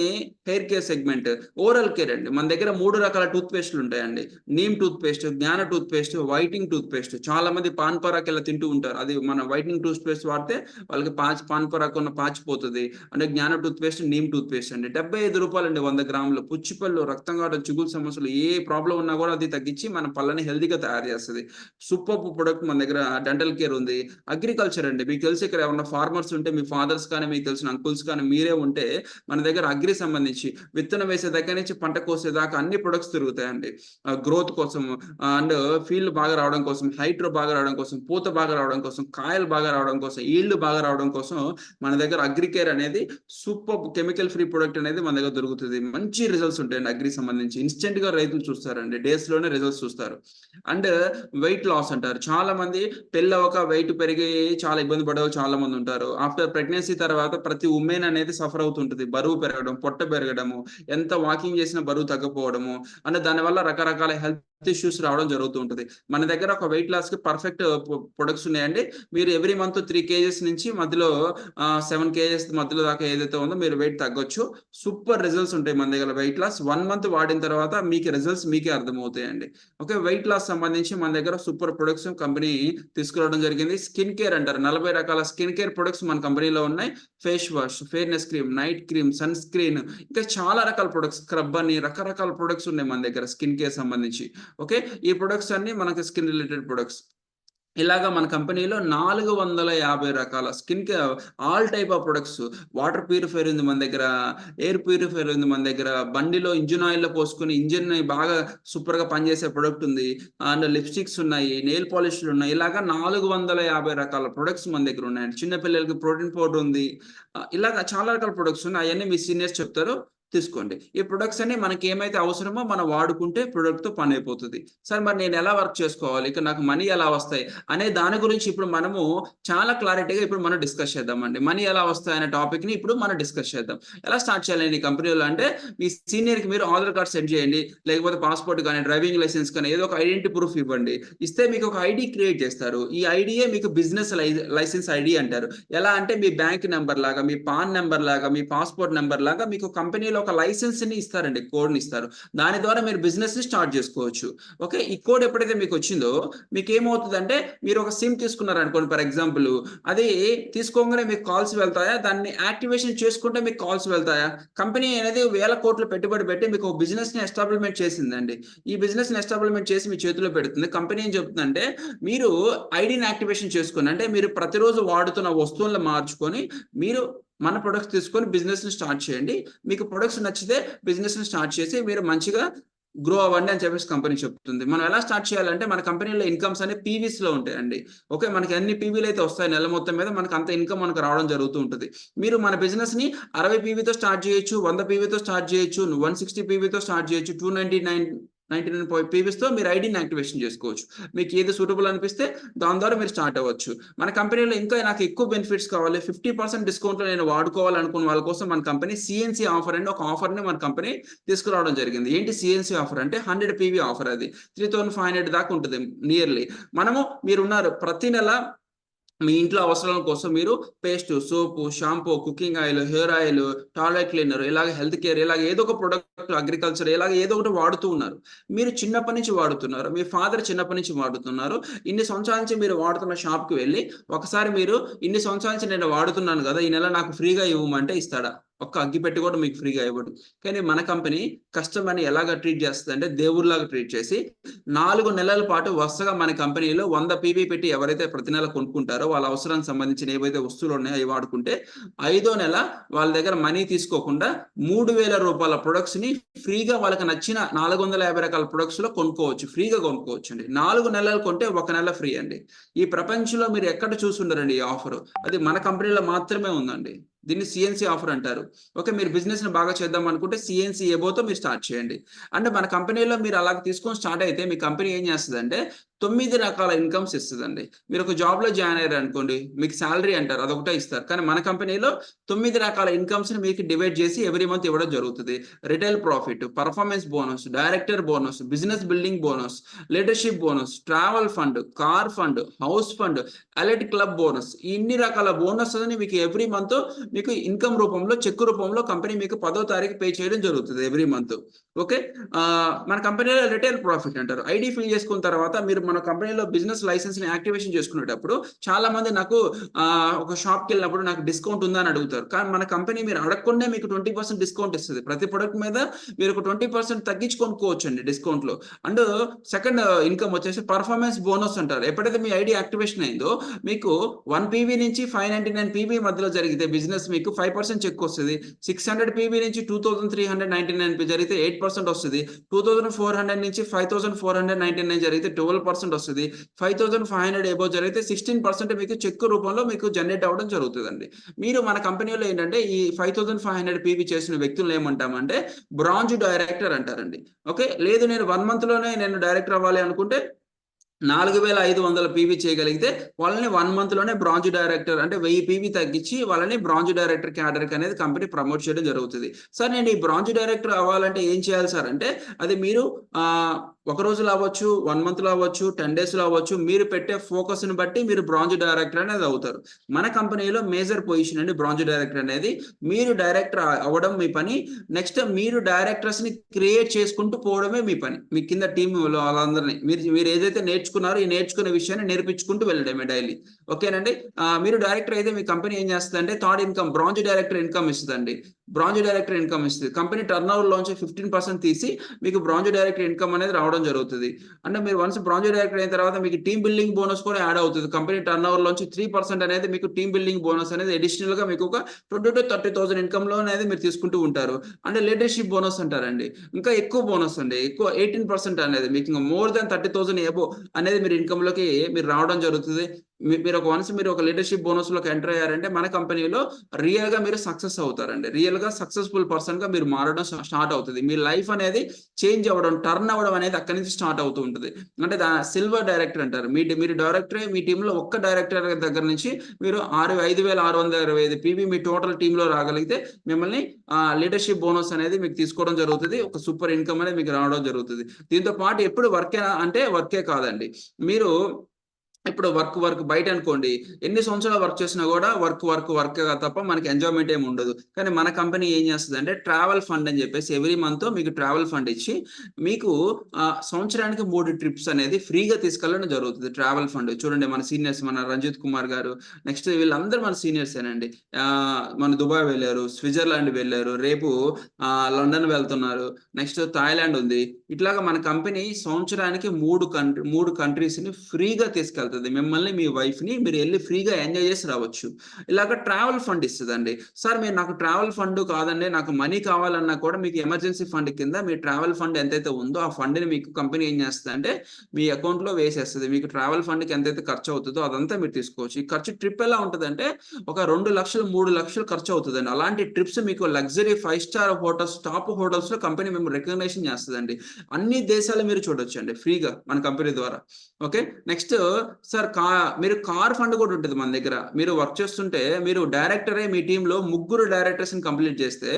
hair care segment. Oral care అండి. మన దగ్గర 3 రకాల టూత్ పేస్టులు ఉంటాయండి. Neem toothpaste, Gnana toothpaste, whitening toothpaste. చాలా మంది పాన్ పరాక్ ఇలా తింటూ ఉంటారు. అది మన వైట్నింగ్ టూత్ పేస్ట్ వాడితే వాళ్ళకి పాన్ పరాక్ ఉన్న పాచి పోతది. అంటే Gnana toothpaste, neem toothpaste అండి. రూ. 75 అండి 100 గ్రాములు. పుచ్చిపళ్ళు, రక్తం కావడం, చిగురు సమస్యలు ఏ ప్రాబ్లమ్ ఉన్నా కూడా అది తగ్గించి మన పళ్ళని హెల్తీగా తయారు చేస్తది. సూపర్బ్ ప్రొడక్ట్ మన దగ్గర డెంటల్ కేర్ ఉంది. అగ్రికల్చర్ అండి. మీకు తెలిసి ఇక్కడ ఏమన్నా ఫార్మర్స్ ఉంటే మీ ఫాదర్స్ కానీ, మీకు తెలిసిన అంకుల్స్ కానీ మీరే ఉంటే మన దగ్గర అగ్రి సంబంధించి విత్తనం వేసే దగ్గర నుంచి పంట కోసేదాకా అన్ని ప్రొడక్ట్స్ తిరుగుతాయండి. గ్రోత్ కోసం అండ్ ఫీల్డ్ బాగా రావడం కోసం, హైట్ బాగా రావడం కోసం, పూత బాగా రావడం కోసం, కాయలు బాగా రావడం కోసం, ఈల్డ్ బాగా రావడం కోసం మన దగ్గర అగ్రి కేర్ అనేది సూపర్ కెమికల్ ఫ్రీ ప్రొడక్ట్ అనేది మన దగ్గర దొరుకుతుంది. మంచి రిజల్ట్స్ ఉంటాయండి అగ్రి సంబంధించి. ఇన్స్టెంట్ గా రైతులు చూస్తారండి. డేస్ లోనే రిజల్ట్స్ చూస్తారు. అండ్ వెయిట్ లాస్ అంటారు. చాలా మంది పెళ్ళవక వెయిట్ పెరిగి చాలా ఇబ్బంది పడే చాలా మంది ఉంటారు. ఆఫ్టర్ ప్రెగ్నెన్సీ తర్వాత ప్రతి ఉమెన్ అనేది సఫర్ అవుతుంటది. బరువు పెరగడం, పొట్ట పెరగడము, ఎంత వాకింగ్ చేసినా బరువు తగ్గపోవడము, అంటే దానివల్ల రకరకాల హెల్త్ ఇష్యూస్ రావడం జరుగుతూ ఉంటది. మన దగ్గర ఒక వెయిట్ లాస్ కి పర్ఫెక్ట్ ప్రొడక్ట్స్ ఉన్నాయండి. మీరు ఎవ్రీ మంత్ 3 కేజెస్ నుంచి మధ్యలో 7 కేజెస్ మధ్యలో దాకా ఏదైతే ఉందో మీరు వెయిట్ తగ్గొచ్చు. సూపర్ రిజల్ట్స్ ఉంటాయి మన దగ్గర వెయిట్ లాస్. 1 మంత్ వాడిన తర్వాత మీకు రిజల్ట్స్ మీకే అర్థమవుతాయండి. ఓకే. వెయిట్ లాస్ సంబంధించి మన దగ్గర సూపర్ ప్రొడక్ట్స్ కంపెనీ తీసుకురావడం జరిగింది. స్కిన్ కేర్ అంటారు. 40 రకాల స్కిన్ కేర్ ప్రొడక్ట్స్ మన కంపెనీలో ఉన్నాయి. Face wash, fairness cream, night cream, sunscreen, ఇంకా చాలా రకాల ప్రొడక్ట్స్, స్క్రబ్ అని రకరకాల ప్రొడక్ట్స్ ఉన్నాయి మన దగ్గర స్కిన్ కేర్ సంబంధించి. ఓకే. ఈ ప్రొడక్ట్స్ అన్ని మనకి స్కిన్ రిలేటెడ్ ప్రొడక్ట్స్. ఇలాగా మన కంపెనీలో 450 రకాల skin care all type of products. Water purifier ఉంది మన దగ్గర, ఎయిర్ ప్యూరిఫైయర్ ఉంది మన దగ్గర, బండిలో ఇంజిన్ ఆయిల్‌లో పోసుకొని ఇంజిన్‌ని బాగా సూపర్‌గా పనిచేసే ప్రొడక్ట్ ఉంది. అండ్ లిప్‌స్టిక్స్ ఉన్నాయి, నెయిల్ పాలిష్‌లు ఉన్నాయి. ఇలాగా 450 రకాల ప్రొడక్ట్స్ మన దగ్గర ఉన్నాయండి. చిన్న పిల్లలకి ప్రోటీన్ పౌడర్ ఉంది. ఇలాగ చాలా రకాల ప్రొడక్ట్స్ ఉన్నాయి. అయన్నీ మీ సీనియర్స్ చెప్తారు. తీసుకోండి. ఈ ప్రొడక్ట్స్ అన్ని మనకేమైతే అవసరమో మనం వాడుకుంటే ప్రొడక్ట్‌తో పనైపోతది. సార్ మరి నేను ఎలా వర్క్ చేసుకోవాలి? ఇక నాకు మనీ ఎలా వస్తాయి? అనే దాని గురించి ఇప్పుడు మనము చాలా క్లారిటీగా ఇప్పుడు మనం డిస్కస్ చేద్దామండి. మనీ ఎలా వస్తాయనే టాపిక్‌ని ఇప్పుడు మనం డిస్కస్ చేద్దాం. ఎలా స్టార్ట్ చేయాలండి ఈ కంపెనీలో అంటే మీ సీనియర్‌కి మీరు ఆధార్ కార్డ్ సెండ్ చేయండి. లేకపోతే పాస్‌పోర్ట్ గాని, డ్రైవింగ్ లైసెన్స్ కానీ ఏదో ఒక ఐడెంటిటీ ప్రూఫ్ ఇవ్వండి. ఇస్తే మీకు ఒక ఐడీ క్రియేట్ చేస్తారు. ఈ ఐడీయే మీకు బిజినెస్ లైసెన్స్ ఐడీ అంటారు. ఎలా అంటే మీ బ్యాంక్ నంబర్ లాగా, మీ పాన్ నంబర్ లాగా, మీ పాస్‌పోర్ట్ నంబర్ లాగా మీకు కంపెనీలో ఒక లైసెన్స్‌ని ఇస్తారండి. కోడ్‌ని ఇస్తారు. దాని ద్వారా మీరు బిజినెస్‌ని స్టార్ట్ చేసుకోవచ్చు. ఓకే. ఈ కోడ్ ఎప్పుడైతే మీకొచ్చిందో మీకేమవుతదంటే మీరు ఒక సిమ్ తీసుకున్నారనుకోండి ఫర్ ఎగ్జాంపుల్. అది తీసుకోంగానే మీకు కాల్స్ వెళ్తాయా? దాన్ని యాక్టివేషన్ చేసుకుంటే మీకు కాల్స్ వెళ్తాయా? కంపెనీ అనేది వేల కోట్లు పెట్టుబడి పెట్టి మీకు ఒక బిజినెస్‌ని ఎస్టాబ్లిష్‌మెంట్ చేసిందండి. ఈ బిజినెస్‌ని ఎస్టాబ్లిష్‌మెంట్ చేసి మీ చేతిలో పెడుతుంది. కంపెనీ ఏం చెప్తుందంటే మీరు ఐడీని యాక్టివేషన్ చేసుకొని అంటే మీరు ప్రతిరోజు వాడుతున్న వస్తువులను మార్చుకొని మీరు మన ప్రొడక్ట్స్ తీసుకొని బిజినెస్‌ని స్టార్ట్ చేయండి. మీకు ప్రొడక్ట్స్ నచ్చితే బిజినెస్‌ని స్టార్ట్ చేసి మీరు మంచిగా గ్రో అవ్వండి అని చెప్పేసి కంపెనీ చెప్తుంది. మనం ఎలా స్టార్ట్ చేయాలంటే మన కంపెనీలో ఇన్‌కమ్స్ అనేవి పీవీస్‌లో ఉంటాయండి. ఓకే. మనకి ఎన్ని పీవీలైతే వస్తాయో నెల మొత్తం మీద మనకు అంత ఇన్‌కమ్ మనకు రావడం జరుగుతూ ఉంటది. మీరు మన బిజినెస్‌ని 60 పీవీతో స్టార్ట్ చేయొచ్చు, 100 పీవీతో స్టార్ట్ చేయొచ్చు, 160 పీవీతో స్టార్ట్ చేయొచ్చు, 299 పీవీస్‌తో మీరు ఐడీని యాక్టివేషన్ చేసుకోవచ్చు. మీకు ఏది సూటబుల్ అనిపిస్తే దాని ద్వారా మీరు స్టార్ట్ అవ్వచ్చు. మన కంపెనీలో ఇంకా నాకు ఎక్కువ బెనిఫిట్స్ కావాలి. 50% డిస్కౌంట్‌లో నేను వాడుకోవాలనుకున్న వాళ్ళ కోసం మన కంపెనీ సీఎన్సీ ఆఫర్ అండి. ఒక ఆఫర్‌ని మన కంపెనీ తీసుకురావడం జరిగింది. ఏంటి సీఎన్సీ ఆఫర్ అంటే 100 పీవీ ఆఫర్ అది. 3500 దాకా ఉంటది నియర్లీ. మనము మీరున్నారు ప్రతి నెల మీ ఇంట్లో అవసరాల కోసం మీరు paste, soap, shampoo, cooking oil, hair oil, toilet cleaner ఇలాగ హెల్త్ కేర్ ఇలాగ ఏదో ఒక ప్రొడక్ట్ అగ్రికల్చర్ ఇలాగ ఏదో ఒకటి వాడుతూ ఉన్నారు. మీరు చిన్నప్పటి నుంచి వాడుతున్నారు. మీ ఫాదర్ చిన్నప్పటి నుంచి వాడుతున్నారు. ఇన్ని సంవత్సరాల నుంచి మీరు వాడుతున్న షాప్‌కి వెళ్లి ఒకసారి మీరు ఇన్ని సంవత్సరాల నుంచి నేను వాడుతున్నాను గదా! ఈ నెల నాకు ఫ్రీగా ఇవ్వమంటే ఇస్తాడా? ఒక్క అగ్గిపెట్టె కూడా మీకు ఫ్రీగా ఇవ్వడు. కానీ మన కంపెనీ కస్టమర్‌ని ఎలాగా ట్రీట్ చేస్తదంటే దేవుడిలాగా ట్రీట్ చేసి 4 నెలల పాటు వరుసగా మన కంపెనీలో 100 పీవీ పెట్టి ఎవరైతే ప్రతి నెల కొనుక్కుంటారో వాళ్ళ అవసరానికి సంబంధించిన ఏవైతే వస్తువులు ఉన్నాయో అవి వాడుకుంటే ఐదో నెల వాళ్ళ దగ్గర మనీ తీసుకోకుండా రూ. 3000 ప్రొడక్ట్స్‌ని ఫ్రీగా వాళ్ళకి నచ్చిన 450 రకాల ప్రొడక్ట్స్‌లో కొనుక్కోవచ్చు. ఫ్రీగా కొనుక్కోవచ్చండి. 4 నెలలు కొంటే ఒక నెల ఫ్రీ అండి. ఈ ప్రపంచంలో మీరు ఎక్కడ చూసుండరండి ఈ ఆఫరు. అది మన కంపెనీలో మాత్రమే ఉందండి. దీన్ని సీఎన్సీ ఆఫర్ అంటారు. ఓకే. మీరు బిజినెస్‌ని బాగా చేద్దాం అనుకుంటే సీఎన్సీ ఎబోతో మీరు స్టార్ట్ చేయండి. అంటే మన కంపెనీలో మీరు అలాగ తీసుకొని స్టార్ట్ అయితే మీ కంపెనీ ఏం చేస్తదంటే 9 రకాల ఇన్కమ్స్ ఇస్తదండి. మీరు ఒక జాబ్‌లో జాయిన్ అయ్యారనుకోండి, మీకు సాలరీ అంటారు. అదొకటే ఇస్తారు. కానీ మన కంపెనీలో 9 రకాల ఇన్కమ్స్‌ని మీకు డివైడ్ చేసి ఎవ్రీ మంత్ ఇవ్వడం జరుగుతది. Retail profit, performance bonus, director bonus, business building bonus, leadership bonus, travel fund, car fund, house fund, elite club bonus. ఈ ఇన్ని రకాల బోనస్‌లని మీకు ఎవ్రీ మంత్ మీకు ఇన్కమ్ రూపంలో, చెక్ రూపంలో కంపెనీ మీకు 10వ తారీఖు పే చేయడం జరుగుతది ఎవ్రీ మంత్. ఓకే. మన కంపెనీలో రిటైల్ ప్రాఫిట్ అంటారు. ఐడీ ఫిల్ చేసుకున్న తర్వాత మీరు మన కంపెనీలో బిజినెస్ లైసెన్స్‌ని యాక్టివేషన్ చేసుకునేటప్పుడు చాలా మంది నాకు ఒక షాప్‌కెళ్ళినప్పుడు నాకు డిస్కౌంట్ ఉందా అని అడుగుతారు. కానీ మన కంపెనీ మీరు అడగకుండానే మీకు 20% డిస్కౌంట్ ఇస్తది. ప్రతి ప్రొడక్ట్ మీద మీరు ఒక 20% తగ్గించి కొనుక్కోవచ్చండి డిస్కౌంట్‌లో. అండ్ సెకండ్ ఇన్కమ్ వచ్చేసి పర్ఫార్మెన్స్ బోనస్ అంటారు. ఎప్పుడైతే మీ ఐడీ యాక్టివేషన్ అయిందో మీకు 1 పీవీ నుంచి 599 పీవీ మధ్యలో జరిగితే బిజినెస్ మీకు 5% చెక్ వస్తది. 600 పీవీ నుంచి 2399 జరిగితే 8% వస్తది. 2400 నుంచి 5499 జరిగితే 12% వస్తది. 5500 అబోవ్ జరిగితే 16% మీకు చెక్ రూపంలో మీకు జనరేట్ అవ్వడం జరుగుతదండి. మీరు మన కంపెనీలో ఏంటంటే ఈ 5500 పీవీ చేసిన వ్యక్తులను ఏమంటామంటే బ్రాంజ్ డైరెక్టర్ అంటారండి. ఓకే. లేదు నేను 1 మంత్‌లోనే నేను డైరెక్టర్ అవ్వాలి అనుకుంటే 4500 పీవీ చేయగలిగితే వాళ్ళని 1 మంత్‌లోనే బ్రాంజ్ డైరెక్టర్ అంటే 1000 పీవీ తగ్గించి వాళ్ళని బ్రాంజ్ డైరెక్టర్ క్యాడర్‌కి అనేది కంపెనీ ప్రమోట్ చేయడం జరుగుతది. సార్ నేను ఈ బ్రాంజ్ డైరెక్టర్ అవ్వాలంటే ఏం చేయాలి సార్ అంటే అది మీరు ఒక రోజులో అవ్వచ్చు, 1 మంత్‌లో అవ్వచ్చు, 10 డేస్‌లో అవ్వచ్చు. మీరు పెట్టే ఫోకస్‌ని బట్టి మీరు బ్రాంజ్ డైరెక్టర్ అనేది అవుతారు. మన కంపెనీలో మేజర్ పొజిషన్ అండి బ్రాంజ్ డైరెక్టర్ అనేది. మీరు డైరెక్టర్ అవ్వడం మీ పని. నెక్స్ట్ మీరు డైరెక్టర్స్‌ని క్రియేట్ చేసుకుంటూ పోవడమే మీ పని. మీ కింద టీమ్‌లో వాళ్ళందరిని మీరు ఏదైతే నేర్చుకున్నారో ఈ నేర్చుకున్న విషయాన్ని నేర్పించుకుంటూ వెళ్ళడమే డైలీ. ఓకేనండి. మీరు డైరెక్టర్ అయితే మీ కంపెనీ ఏం చేస్తదంటే third income bronze director income ఇస్తదండి. బ్రాంజ్ డైరెక్టర్ ఇన్కమ్ ఇస్తది. కంపెనీ టర్నోవర్‌లోంచి 15% తీసి మీకు బ్రాంజ్ డైరెక్టర్ ఇన్కమ్ అనేది రావడం జరుగుతది. అంటే మీరు వన్స్ బ్రాంజ్ డైరెక్టర్ అయిన తర్వాత మీకు టీమ్ బిల్డింగ్ బోనస్ కూడా యాడ్ అవుతది. కంపెనీ టర్నోవర్‌లోంచి 3% అనేది మీకు టీమ్ బిల్డింగ్ బోనస్ అనేది అడిషనల్‌గా మీకు ఒక 20,000-30,000 ఇన్కమ్‌లో అనేది మీరు తీసుకుంటూ ఉంటారు. అంటే లీడర్‌షిప్ బోనస్ అంటారండి. ఇంకా ఎక్కువ బోనస్ అండి. ఎక్కువ 18% అనేది మీకు ఇంక మోర్ దాన్ 30,000 అబోవ్ అనేది మీరు ఇన్కమ్‌లోకి మీరు రావడం జరుగుతది. మీరు ఒక లీడర్‌షిప్ బోనస్‌లోకి ఎంటర్ అయ్యారంటే మన కంపెనీలో రియల్‌గా మీరు సక్సెస్ అవుతారండి. రియల్‌గా సక్సెస్‌ఫుల్ పర్సన్‌గా మీరు మారడం స్టార్ట్ అవుతది. మీ లైఫ్ అనేది చేంజ్ అవ్వడం, టర్న్ అవ్వడం అనేది అక్కడి నుంచి స్టార్ట్ అవుతూ ఉంటది. అంటే సిల్వర్ డైరెక్టర్ అంటారు. మీరు డైరెక్టరే మీ టీమ్‌లో ఒక్క డైరెక్టర్ దగ్గర నుంచి మీరు 5625 పీవీ మీ టోటల్ టీమ్‌లో రాగలిగితే మిమ్మల్ని లీడర్‌షిప్ బోనస్ అనేది మీకు తీసుకోవడం జరుగుతది. ఒక సూపర్ ఇన్కమ్ అనేది మీకు రావడం జరుగుతది. దీంతో పాటు ఎప్పుడు వర్కేనా అంటే వర్కే కాదండి. మీరు ఇప్పుడు వర్క్ బయటనుకోండి. ఎన్ని సంవత్సరాలు వర్క్ చేసినా గూడా వర్కే తప్ప మనకి ఎంజాయ్‌మెంట్ ఏమి ఉండదు. కానీ మన కంపెనీ ఏం చేస్తదంటే ట్రావెల్ ఫండ్ అని చెప్పేసి ఎవ్రీ మంత్ మీకు ట్రావెల్ ఫండ్ ఇచ్చి మీకు సంవత్సరానికి 3 ట్రిప్స్ అనేది ఫ్రీగా తీసుకెళ్ళడం జరుగుతది. Travel fund. చూడండి మన సీనియర్స్ మన రంజిత్ కుమార్ గారు, నెక్స్ట్ వీళ్ళందరూ మన సీనియర్సేనండి. మన దుబాయ్ వెళ్లారు, స్విట్జర్లాండ్ వెళ్లారు, రేపు లండన్ వెళ్తున్నారు. నెక్స్ట్ థాయిలాండ్ ఉంది. ఇట్లాగా మన కంపెనీ సంవత్సరానికి 3 కంట్రీస్‌ని ఫ్రీగా తీసుకెళ్తది. మిమ్మల్ని, మీ వైఫ్‌ని మీరు ఎళ్లి ఫ్రీగా ఎంజాయ్ చేసి రావచ్చు. ఇలాగ ట్రావెల్ ఫండ్ ఇస్తదండి. సార్ మీరు నాకు ట్రావెల్ ఫండ్ కాదండి, నాకు మనీ కావాలన్నా కూడా మీకు ఎమర్జెన్సీ ఫండ్ కింద మీ ట్రావెల్ ఫండ్ ఎంతైతే ఉందో ఆ ఫండ్‌ని మీకు కంపెనీ ఏం చేస్తదంటే మీ అకౌంట్‌లో వేసేస్తది. మీకు ట్రావెల్ ఫండ్‌కి ఎంతైతే ఖర్చు అవుతదో అదంతా మీరు తీసుకోవచ్చు. ఈ ఖర్చు ట్రిప్ ఎలా ఉంటదంటే ఒక 2,00,000, 3,00,000 ఖర్చు అవుతదండి. అలాంటి ట్రిప్స్ మీకు లగ్జరీ 5 స్టార్ హోటల్స్, టాప్ హోటల్స్‌లో కంపెనీ మిమ్మల్ని రికగ్నిషన్ చేస్తదండి. అన్ని దేశాలు మీరు చూడొచ్చండి ఫ్రీగా మన కంపెనీ ద్వారా. ఓకే. నెక్స్ట్ సార్ మీరు కార్ ఫండ్ కూడా ఉంటది మన దగ్గర. మీరు వర్క్ చేస్తుంటే మీరు డైరెక్టరే మీ టీమ్‌లో ముగ్గురు డైరెక్టర్స్‌ని కంప్లీట్ చేస్తే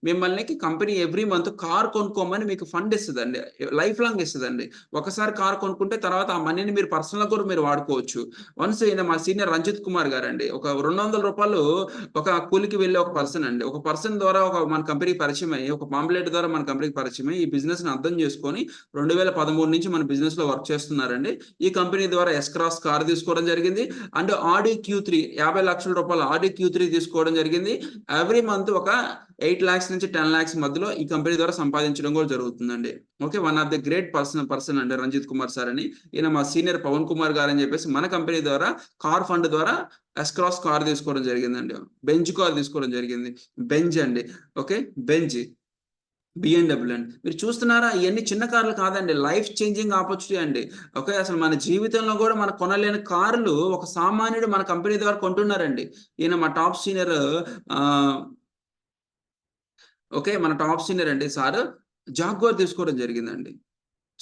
మిమ్మల్ని కంపెనీ ఎవ్రీ మంత్ కార్ కొనుక్కోమని మీకు ఫండ్ ఇస్తదండి. లైఫ్ లాంగ్ ఇస్తదండి. ఒకసారి కార్ కొనుక్కుంటే తర్వాత ఆ మనీని మీరు పర్సనల్‌గా కూడా మీరు వాడుకోవచ్చు. వన్స్ ఈయన మా సీనియర్ రంజిత్ కుమార్ గారండి. ఒక రూ. 200 ఒక కూలికి వెళ్ళే ఒక పర్సన్ అండి. ఒక పర్సన్ ద్వారా మన కంపెనీకి పరిచయం అయ్యి, ఒక పాంప్లెట్ ద్వారా మన కంపెనీకి పరిచయం అయ్యి, ఈ బిజినెస్‌ని అర్థం చేసుకొని 2013 నుంచి మన బిజినెస్‌లో వర్క్ చేస్తున్నారండి. ఈ కంపెనీ ద్వారా ఎస్-క్రాస్ కార్ తీసుకోవడం జరిగింది. అండ్ ఆడి క్యూ3 ₹50,00,000 ఆడి క్యూ3 తీసుకోవడం జరిగింది. ఎవ్రీ మంత్ ఒక 8,00,000 నుంచి 10,00,000 మధ్యలో ఈ కంపెనీ ద్వారా సంపాదించడం కూడా జరుగుతుందండి. Okay. One of the great person అండి రంజిత్ కుమార్ సార్ అని. ఈయన మా సీనియర్ పవన్ కుమార్ గారని చెప్పేసి మన కంపెనీ ద్వారా కార్ ఫండ్ ద్వారా ఎస్-క్రాస్ కార్ తీసుకోవడం జరిగిందండి. బెంజ్ కార్ తీసుకోవడం జరిగింది. బెంజ్ అండి. ఓకే. బెంజ్. బిఎండబ్ల్యూ అండి. మీరు చూస్తున్నారా? ఇయన్నీ చిన్న కార్లు కాదండి. లైఫ్ చేంజింగ్ ఆపర్చునిటీ అండి. ఓకే. అసలు మన జీవితంలో గూడా మనం కొనలేని కార్లు ఒక సామాన్యుడు మన కంపెనీ ద్వారా కొంటున్నారండి. ఈయన మా టాప్ సీనియర్ ఆహ్, ఓకే. మన టాప్ సీనియర్ అండి సారు జాగ్వార్ తీసుకోవడం జరిగిందండి.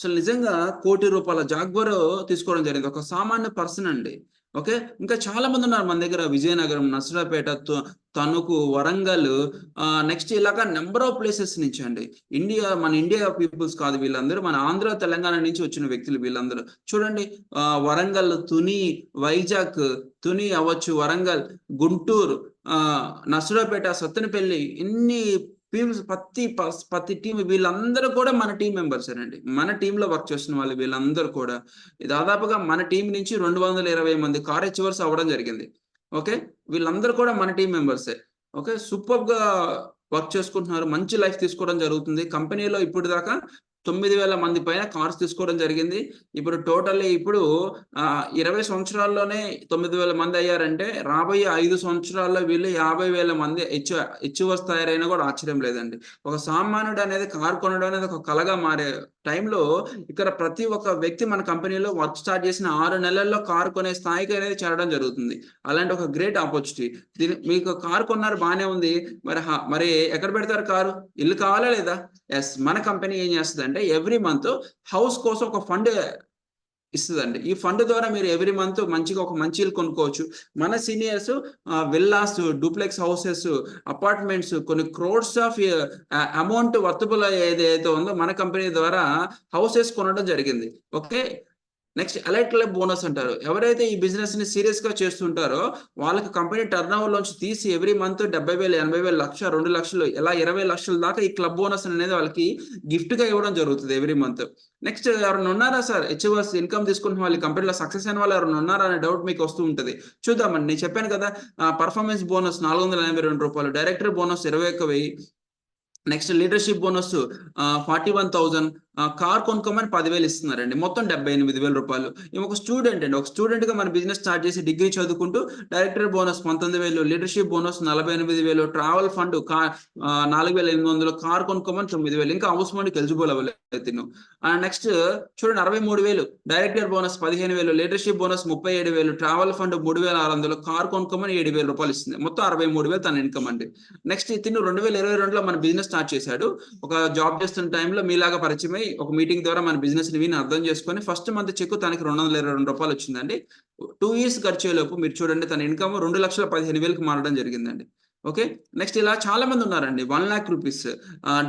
అసలు నిజంగా ₹1,00,00,000 జాగ్వార్ తీసుకోవడం జరిగింది. ఒక సామాన్య పర్సన్ అండి. ఓకే. ఇంకా చాలా మందున్నారు మన దగ్గర విజయనగరం, నర్సరావుపేట, తణుకు, వరంగల్ నెక్స్ట్ ఇలాగ నంబర్ ఆఫ్ ప్లేసెస్ నుంచి అండి. మన ఇండియా పీపుల్స్ కాదు వీళ్ళందరూ. మన ఆంధ్ర, తెలంగాణ నుంచి వచ్చిన వ్యక్తులు వీళ్ళందరూ. చూడండి వరంగల్, తుని అవ్వచ్చు, వరంగల్, గుంటూరు, నర్సరావుపేట, సత్తెనపల్లి ఇన్ని పీపుల్స్ ప్రతి టీమ్ వీళ్ళందరూ కూడా మన టీమ్ మెంబర్సేనండి. మన టీమ్‌లో వర్క్ చేస్తున్న వాళ్ళు వీళ్ళందరూ కూడా. దాదాపుగా మన టీమ్ నుంచి 220 మంది కార్ అచీవర్స్ అవ్వడం జరిగింది. ఓకే. వీళ్ళందరూ కూడా మన టీమ్ మెంబర్సే. ఓకే. సూపర్బ్‌గా వర్క్ చేసుకుంటున్నారు. మంచి లైఫ్ తీసుకోవడం జరుగుతుంది. కంపెనీలో ఇప్పటిదాకా 9,000 మంది పైన కార్స్ తీసుకోవడం జరిగింది. ఇప్పుడు టోటల్లీ 20 సంవత్సరాల్లోనే 9,000 మంది అయ్యారంటే, రాబోయే 5 సంవత్సరాల్లో వీళ్ళు 50,000 మంది అచీవర్స్ తయారైనా కూడా ఆశ్చర్యం లేదండి. ఒక సామాన్యుడు అనేది కారు కొనడం అనేది ఒక కలగా మారే టైంలో ఇక్కడ ప్రతి ఒక్క వ్యక్తి మన కంపెనీలో వర్క్ స్టార్ట్ చేసిన 6 నెలల్లో కారు కొనే స్థాయికి అనేది చేరడం జరుగుతుంది. అలాంటి ఒక గ్రేట్ ఆపర్చునిటీ. మీకు కారు కొన్నారు బానే ఉంది. మరి ఎక్కడ పెడతారు కారు? ఇల్లు కావాలా లేదా? యెస్. మన కంపెనీ ఏం చేస్తదంటే ఎవ్రీ మంత్ హౌస్ కోసం ఒక ఫండ్ ఇస్తదండి. ఈ ఫండ్ ద్వారా మీరు ఎవ్రీ మంత్ మంచిగా ఒక మంచి ఇల్లు కొనుక్కోవచ్చు. మన seniors villas, duplex houses, apartments కొన్ని క్రోర్స్ ఆఫ్ అమౌంట్ వర్తబుల్ ఏదైతే ఉందో మన కంపెనీ ద్వారా హౌసెస్ కొనడం జరిగింది. Okay. Next elite club bonus అంటారు. ఎవరైతే ఈ బిజినెస్‌ని సీరియస్‌గా చేస్తుంటారో వాళ్ళకి కంపెనీ టర్నోవర్‌లోంచి తీసి ఎవ్రీ మంత్ 70,000, 80,000, 1,00,000, 2,00,000 ఇలా 20,00,000 దాకా ఈ క్లబ్ బోనస్ అనేది వాళ్ళకి గిఫ్ట్‌గా ఇవ్వడం జరుగుతది ఎవ్రీ మంత్. నెక్స్ట్ ఎవరైనా ఉన్నారా సార్ అచీవర్స్ ఇన్‌కమ్ తీసుకుంటున్న వాళ్ళు ఈ కంపెనీలో సక్సెస్ అయిన వాళ్ళు ఎవరైనా ఉన్నారా అనే డౌట్ మీకు వస్తూ ఉంటది. చూద్దామండి. నేను చెప్పాను కదా! Performance bonus ₹482, director bonus 21,000, next leadership bonus 41,000, car కొనుక్కోమని 10,000 ఇస్తున్నారండి. మొత్తం ₹78,000. ఈమె ఒక స్టూడెంట్ అండి. ఒక స్టూడెంట్‌గా మన బిజినెస్ స్టార్ట్ చేసి డిగ్రీ చదువుకుంటూ director bonus 19,000, leadership bonus 48,000, travel fund 4,800, car కొనుక్కోమని 9,000. ఇంకా హౌస్ ఫండ్‌కి ఎలిజిబుల్ అవ్వలేదు తిను. నెక్స్ట్ చూడండి 63,000, director bonus 15,000, leadership bonus 37,000, travel fund 3,600, car కొనుక్కోమని ₹7,000 ఇస్తుంది. మొత్తం 63,000 తన ఇన్‌కమ్ అండి. నెక్స్ట్ తిను 2022లో మన బిజినెస్ స్టార్ట్ చేశాడు. ఒక జాబ్ చేస్తున్న టైంలో మీలాగా పరిచయమై ఒక మీటింగ్ ద్వారా మన బిజినెస్‌ని విని అర్థం చేసుకొని ఫస్ట్ మంత్ చెక్ తనకి ₹222 వచ్చిందండి. 2 ఇయర్స్ గడిచేలోపు మీరు చూడండి తన ఇన్‌కమ్ ₹2,15,000కి మారడం జరిగిందిండి. ఓకే. నెక్స్ట్ ఇలా చాలా మంది ఉన్నారండి. ₹1,00,000,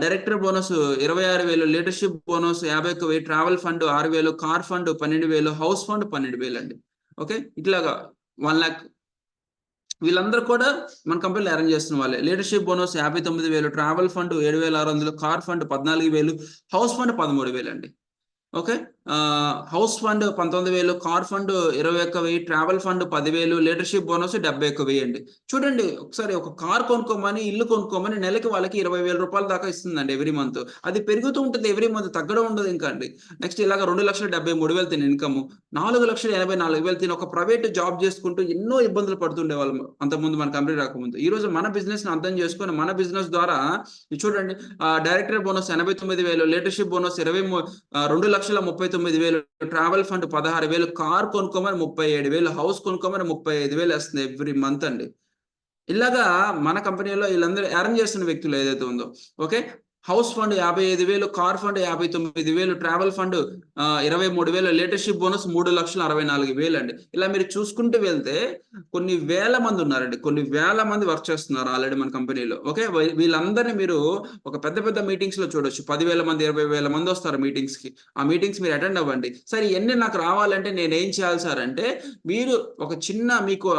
director bonus 26,000, leadership bonus 51,000, travel fund 6,000, car fund 12,000, house fund 12,000 అండి. ఓకే. ఇట్లాగా 1,00,000 వీళ్ళందరూ కూడా మన కంపెనీలో అరేంజ్ చేస్తున్న వాళ్ళే. Leadership bonus 59,000, travel fund 7,600, car fund 14,000, house fund 13,000 అండి. Okay. House fund 19,000, car fund 21,000, travel fund 10,000, leadership bonus 71,000 అండి. చూడండి ఒకసారి ఒక కార్ కొనుక్కోమని, ఇల్లు కొనుక్కోమని నెలకి వాళ్ళకి ₹20,000 దాకా ఇస్తుందండి ఎవ్రీ మంత్. అది పెరుగుతూ ఉంటుంది ఎవ్రీ మంత్ తగ్గడం ఉండదు ఇంకా అండి. నెక్స్ట్ ఇలాగ 2,73,000 తిన ఇన్‌కమ్. 4,84,000 తిన ఒక ప్రైవేట్ జాబ్ చేసుకుంటూ ఎన్నో ఇబ్బందులు పడుతుండేవాళ్ళం అంతకుముందు మన కంపెనీ రాకముందు. ఈరోజు మన బిజినెస్‌ని అర్థం చేసుకొని మన బిజినెస్ ద్వారా చూడండి director bonus 89,000, leadership bonus 2,39,000, travel fund 16,000, car కొనుక్కోమని 37,000, హౌస్ కొనుక్కోమని 35,000 వస్తుంది ఎవ్రీ మంత్ అండి. ఇలాగా మన కంపెనీలో వీళ్ళందరూ అరేంజ్ చేస్తున్న వ్యక్తులు ఏదైతే ఉందో. Okay. House fund 55,000, car fund 59,000, travel fund 23,000, leadership bonus 3,64,000 అండి. ఇలా మీరు చూసుకుంటూ వెళ్తే కొన్ని వేల మంది ఉన్నారండి. కొన్ని వేల మంది వర్క్ చేస్తున్నారు ఆల్రెడీ మన కంపెనీలో. ఓకే. వీళ్ళందరిని మీరు ఒక పెద్ద పెద్ద మీటింగ్స్‌లో చూడొచ్చు. 10,000 మంది, 20,000 మంది వస్తారు మీటింగ్స్‌కి. ఆ మీటింగ్స్ మీరు అటెండ్ అవ్వండి. సార్ ఇయన్నీ నాకు రావాలంటే నేనేం చేయాలి సార్ అంటే, మీరు ఒక చిన్న మీకు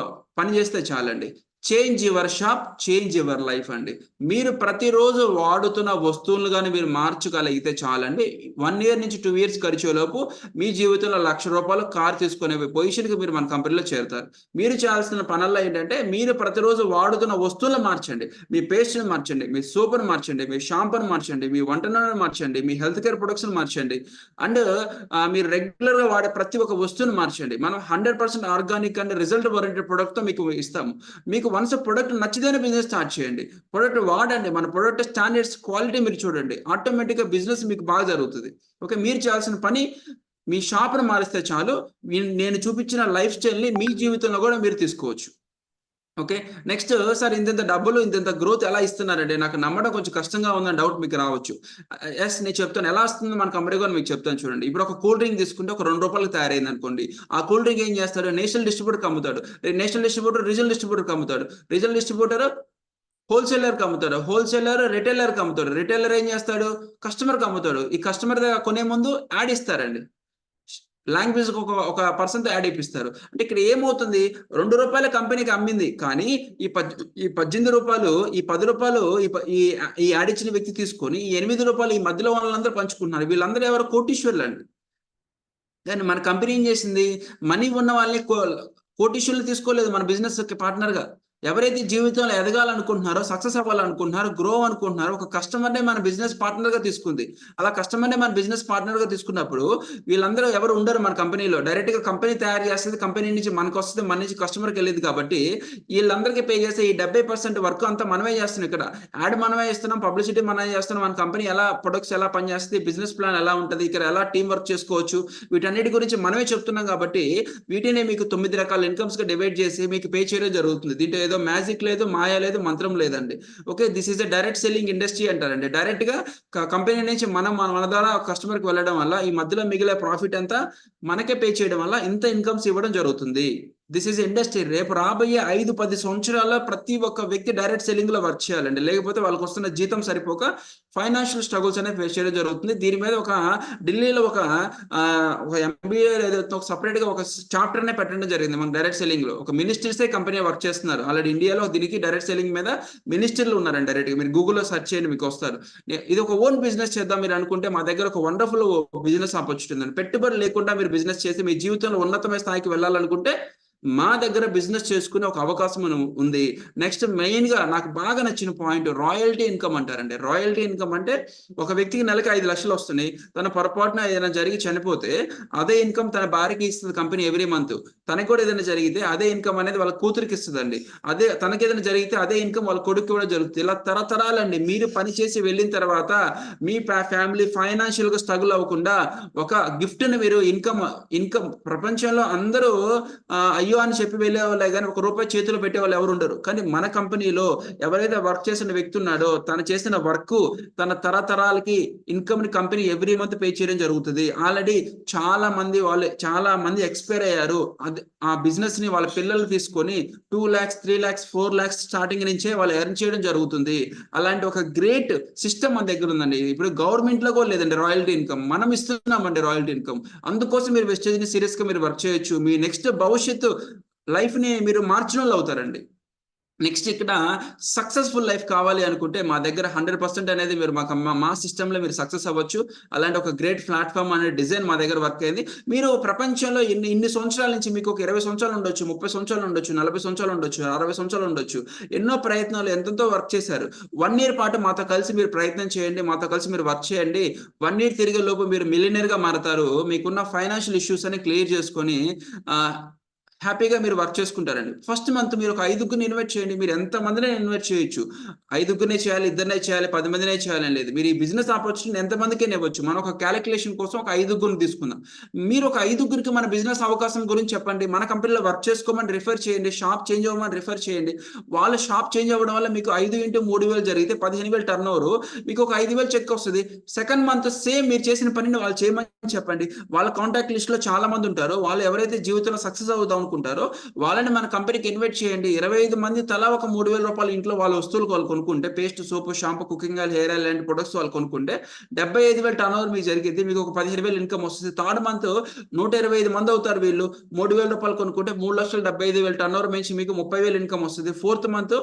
పని చేస్తే చాలండి. Change your shop, change your life అండి. మీరు ప్రతిరోజు వాడుతున్న వస్తువులను గాని మీరు మార్చగలిగితే చాలండి. 1 ఇయర్ నుంచి 2 ఇయర్స్ గడిచేలోపు మీ జీవితంలో ₹1,00,000 కార్ తీసుకునే పొజిషన్‌కి మీరు మన కంపెనీలో చేరుతారు. మీరు చేయాల్సిన పనల్లా ఏంటంటే, మీరు ప్రతిరోజు వాడుతున్న వస్తువులను మార్చండి. మీ పేస్ట్‌ని మార్చండి, మీ సోప్‌ని మార్చండి, మీ షాంపూని మార్చండి, మీ వంట నూనెను మార్చండి, మీ హెల్త్ కేర్ ప్రొడక్ట్స్‌ని మార్చండి. అండ్ మీరు రెగ్యులర్‌గా వాడే ప్రతి ఒక్క వస్తువుని మార్చండి. మనం 100% ఆర్గానిక్ అండ్ రిజల్ట్ ఓరియెంటెడ్ ప్రొడక్ట్‌తో మీకు ఇస్తాము. మీకు వన్స్ ప్రొడక్ట్ నచ్చితేనే బిజినెస్ స్టార్ట్ చేయండి. ప్రొడక్ట్ వాడండి. మన ప్రొడక్ట్ స్టాండర్డ్స్, క్వాలిటీ మీరు చూడండి. ఆటోమేటిక్‌గా బిజినెస్ మీకు బాగా జరుగుతది. ఓకే. మీరు చేయాల్సిన పని మీ షాప్‌ని మారిస్తే చాలు. నేను చూపించిన లైఫ్ స్టైల్‌ని మీ జీవితంలో కూడా మీరు తీసుకోవచ్చు. ఓకే. నెక్స్ట్ సార్ ఇంతింత డబ్బులు, ఇంతింత గ్రోత్ ఎలా ఇస్తున్నారండి? నాకు నమ్మడం కొంచెం కష్టంగా ఉందని డౌట్ మీకు రావచ్చు. యెస్, నేను చెప్తాను. ఎలా వస్తుందో మన కంపెనీ కూడా మీకు చెప్తాను చూడండి. ఇప్పుడు ఒక కూల్ డ్రింక్ తీసుకుంటే ఒక రూ. 2కి తయారైందనుకోండి. ఆ కూల్ డ్రింక్ ఏం చేస్తాడు? నేషనల్ డిస్ట్రిబ్యూటర్‌కి అమ్ముతాడు. నేషనల్ డిస్ట్రిబ్యూటర్ రీజనల్ డిస్ట్రిబ్యూటర్‌కి అమ్ముతాడు. రీజనల్ డిస్ట్రిబ్యూటర్ హోల్‌సేలర్‌కి అమ్ముతాడు. హోల్‌సేలర్ రిటైలర్‌కి అమ్ముతాడు. రిటైలర్ ఏం చేస్తాడు? కస్టమర్‌కి అమ్ముతాడు. ఈ కస్టమర్ దగ్గర కొనే ముందు యాడ్ ఇస్తారండి. లాంగ్వేజ్‌కి ఒక పర్సన్‌తో యాడ్ ఇప్పిస్తారు. అంటే ఇక్కడ ఏమవుతుంది? రూ. 2 కంపెనీకి అమ్మింది. కానీ ఈ రూ. 18 ఈ రూ. 10 ఈ యాడ్ ఇచ్చిన వ్యక్తి తీసుకొని ఈ రూ. 8 ఈ మధ్యలో వాళ్ళందరూ పంచుకుంటున్నారు. వీళ్ళందరూ ఎవరు? కోటీశ్వరులండి. కానీ మన కంపెనీ ఏం చేసింది? మనీ ఉన్న వాళ్ళని కోటీశ్వరులు తీసుకోలేదు మన బిజినెస్‌కి పార్ట్నర్‌గా. ఎవరైతే జీవితంలో ఎదగాలనుకుంటున్నారో, సక్సెస్ అవ్వాలనుకుంటున్నారో, గ్రో అనుకుంటున్నారో ఒక కస్టమర్‌నే మన బిజినెస్ పార్ట్నర్‌గా తీసుకుంది. అలా కస్టమర్‌నే మన బిజినెస్ పార్ట్నర్‌గా తీసుకున్నప్పుడు వీళ్ళందరూ ఎవరు ఉండరు మన కంపెనీలో. డైరెక్ట్‌గా కంపెనీ తయారు చేస్తది. కంపెనీ నుంచి మనకొస్తది. మన నుంచి కస్టమర్‌కెళ్ళిద్ది కాబట్టి ఈళ్ళందరికీ పే చేసే ఈ 70% వర్క్ అంతా మనమే చేస్తున్నాం ఇక్కడ. యాడ్ మనమే ఇస్తున్నాం. పబ్లిసిటీ మనమే చేస్తున్నాం. మన కంపెనీ ప్రొడక్ట్స్ ఎలా పనిచేస్తది? బిజినెస్ ప్లాన్ ఎలా ఉంటది? ఇక్కడ ఎలా టీమ్ వర్క్ చేసుకోవచ్చు? వీటన్నిటి గురించి మనమే చెప్తున్నాం కాబట్టి వీటినే మీకు 9 రకాల ఇన్కమ్స్‌గా డివైడ్ చేసి మీకు పే చేయడం జరుగుతుంది. దీంట్లో ఏదో మ్యాజిక్ లేదు, మాయ లేదు, మంత్రం లేదండి. Okay. This is a direct selling industry అంటారండి. డైరెక్ట్‌గా కంపెనీ నుంచి మన ద్వారా కస్టమర్‌కి వెళ్ళడం వల్ల ఈ మధ్యలో మిగిలే ప్రాఫిట్ అంతా మనకే పే చేయడం వల్ల ఇంత ఇన్కమ్స్ ఇవ్వడం జరుగుతుంది. This is industry. రేపు రాబోయే 5, 10 సంవత్సరాల్లో ప్రతి ఒక్క వ్యక్తి డైరెక్ట్ సెల్లింగ్‌లో వర్క్ చేయాలండి. లేకపోతే వాళ్ళకొస్తున్న జీతం సరిపోక ఫైనాన్షియల్ స్ట్రగుల్స్ అనేవి ఫేస్ చేయడం జరుగుతుంది. దీని మీద ఢిల్లీలో ఒక ఎంబీఏ ఏదైతే ఒక సెపరేట్‌గా ఒక చాప్టర్‌నే పెట్టడం జరిగింది మన డైరెక్ట్ సెల్లింగ్‌లో. ఒక మినిస్ట్రీసే కంపెనీ వర్క్ చేస్తున్నారు. ఆల్రెడీ ఇండియాలో దీనికి డైరెక్ట్ సెల్లింగ్ మీద మినిస్టర్‌లు ఉన్నారండి డైరెక్ట్‌గా. మీరు గూగుల్‌లో సెర్చ్ చేయండి మీకొస్తారు. ఇది ఒక ఓన్ బిజినెస్ చేద్దాం మీరు అనుకుంటే మా దగ్గర ఒక వండర్‌ఫుల్ బిజినెస్ ఆపర్చునిటీ ఉందండి. పెట్టుబడి లేకుండా మీరు బిజినెస్ చేసి మీ జీవితంలో ఉన్నతమైన స్థాయికి వెళ్ళాలనుకుంటే మా దగ్గర బిజినెస్ చేసుకునే ఒక అవకాశం ఉంది. నెక్స్ట్ మెయిన్‌గా నాకు బాగా నచ్చిన పాయింట్ రాయల్టీ ఇన్కమ్ అంటారండి. రాయల్టీ ఇన్కమ్ అంటే ఒక వ్యక్తికి నెలకి 5,00,000 వస్తున్నాయి. తను పొరపాటున ఏదైనా జరిగి చనిపోతే అదే ఇన్కమ్ తన భార్యకి ఇస్తది కంపెనీ ఎవ్రీ మంత్. తనకి కూడా ఏదైనా జరిగితే అదే ఇన్కమ్ అనేది వాళ్ళ కూతురికి ఇస్తదండి. అదే తనకేదైనా జరిగితే అదే ఇన్కమ్ వాళ్ళ కొడుక్కి కూడా జరుగుతుంది. ఇలా తరతరాలండి. మీరు పని చేసి వెళ్ళిన తర్వాత మీ ఫ్యామిలీ ఫైనాన్షియల్‌గా స్ట్రగుల్ అవ్వకుండా ఒక గిఫ్ట్‌ని మీరు ఇన్కమ్ ప్రపంచంలో అందరూ అయ్యో అని చెప్పి వెళ్ళేవాళ్ళే గాని ఒక రూపాయి చేతిలో పెట్టేవాళ్ళు ఎవరు ఉండరు. కానీ మన కంపెనీలో ఎవరైతే వర్క్ చేసిన వ్యక్తి ఉన్నాడో తను చేసిన వర్క్ తన తరతరాలకి ఇన్కమ్‌ని కంపెనీ ఎవ్రీ మంత్ పే చేయడం జరుగుతది. ఆల్రెడీ చాలా మంది ఎక్స్‌పైర్ అయ్యారు. ఆ బిజినెస్‌ని వాళ్ళ పిల్లలు తీసుకొని 2,00,000, 3,00,000, 4,00,000 స్టార్టింగ్ నుంచే వాళ్ళు ఎర్న్ చేయడం జరుగుతుంది. అలాంటి ఒక గ్రేట్ సిస్టమ్ మన దగ్గర ఉందండి. ఇప్పుడు గవర్నమెంట్‌లో కూడా లేదండి రాయల్టీ ఇన్కమ్. మనం ఇస్తున్నామండి రాయల్టీ ఇన్కమ్. అందుకోసం మీరు వెస్టేజ్‌ని సీరియస్‌గా మీరు వర్క్ చేయొచ్చు. మీ నెక్స్ట్ భవిష్యత్తు లైఫ్‌ని మీరు మార్చినోళ్ళు అవుతారండి. నెక్స్ట్ ఇక్కడ సక్సెస్‌ఫుల్ లైఫ్ కావాలి అనుకుంటే మా దగ్గర 100% అనేది మీరు మా సిస్టమ్‌లో మీరు సక్సెస్ అవ్వచ్చు. అలాంటి ఒక గ్రేట్ ప్లాట్‌ఫార్మ్ అనే డిజైన్ మా దగ్గర వర్క్ అయింది. మీరు ప్రపంచంలో ఇన్ని సంవత్సరాల నుంచి మీకు ఒక 20 సంవత్సరాలు ఉండొచ్చు, 30 సంవత్సరాలు ఉండొచ్చు, 40 సంవత్సరాలు ఉండొచ్చు, 60 సంవత్సరాలు ఉండొచ్చు. ఎన్నో ప్రయత్నాలు ఎంతెంతో వర్క్ చేశారు. 1 ఇయర్ పాటు మాతో కలిసి మీరు ప్రయత్నం చేయండి. మాతో కలిసి మీరు వర్క్ చేయండి. 1 ఇయర్ తిరిగేలోపు మీరు మిలియనీర్‌గా మారతారు. మీకున్న ఫైనాన్షియల్ ఇష్యూస్ అన్ని క్లియర్ చేసుకొని ఆహ్, హ్యాపీగా మీరు వర్క్ చేసుకుంటారండి. ఫస్ట్ మంత్ మీరు ఒక ఐదుగురిని ఇన్వైట్ చేయండి. మీరు ఎంతమందినైనా ఇన్వైట్ చేయొచ్చు. ఐదుగురినే చేయాలి, ఇద్దరినే చేయాలి, 10 మందినే చేయాలని లేదు. మీరు ఈ బిజినెస్ ఆపర్చునిటీని ఎంతమందికైనా ఇవ్వచ్చు. మనం ఒక కాలిక్యులేషన్ కోసం ఒక ఐదుగురిని తీసుకుందాం. మీరు ఒక ఐదుగురికి మన బిజినెస్ అవకాశం గురించి చెప్పండి. మన కంపెనీలో వర్క్ చేసుకోమని రిఫర్ చేయండి. షాప్ చేంజ్ అవ్వమని రిఫర్ చేయండి. వాళ్ళ షాప్ చేంజ్ అవ్వడం వల్ల మీకు 5 × 3,000 జరిగితే 15,000 టర్నోవరు మీకు ఒక 5,000 చెక్ వస్తది. సెకండ్ మంత్ సేమ్ మీరు చేసిన పనిని వాళ్ళు చేయమని చెప్పండి. వాళ్ళ కాంటాక్ట్ లిస్ట్‌లో చాలా మంది ఉంటారు. వాళ్ళు ఎవరైతే జీవితంలో సక్సెస్ అవుదాం అనుకుంటారో వాళ్ళని మన కంపెనీకి ఇన్వైట్ చేయండి. 25 మంది తలా ఒక రూ. 3,000 ఇంట్లో వాళ్ళ వస్తువులు వాళ్ళు కొనుక్కుంటే paste, soap, shampoo, cooking oil, hair oil లాంటి ప్రొడక్ట్స్ వాళ్ళు కొనుక్కుంటే 75,000 టర్నోవర్ మీకు జరిగిద్ది. మీకు ఒక 15,000 ఇన్కమ్ వస్తది. థర్డ్ మంత్ 125 మంది అవుతారు వీళ్ళు. రూ. 3,000 కొనుక్కుంటే 3,75,000 టర్నోవర్ నుంచి మీకు 30,000 ఇన్కమ్ వస్తది. ఫోర్త్ మంత్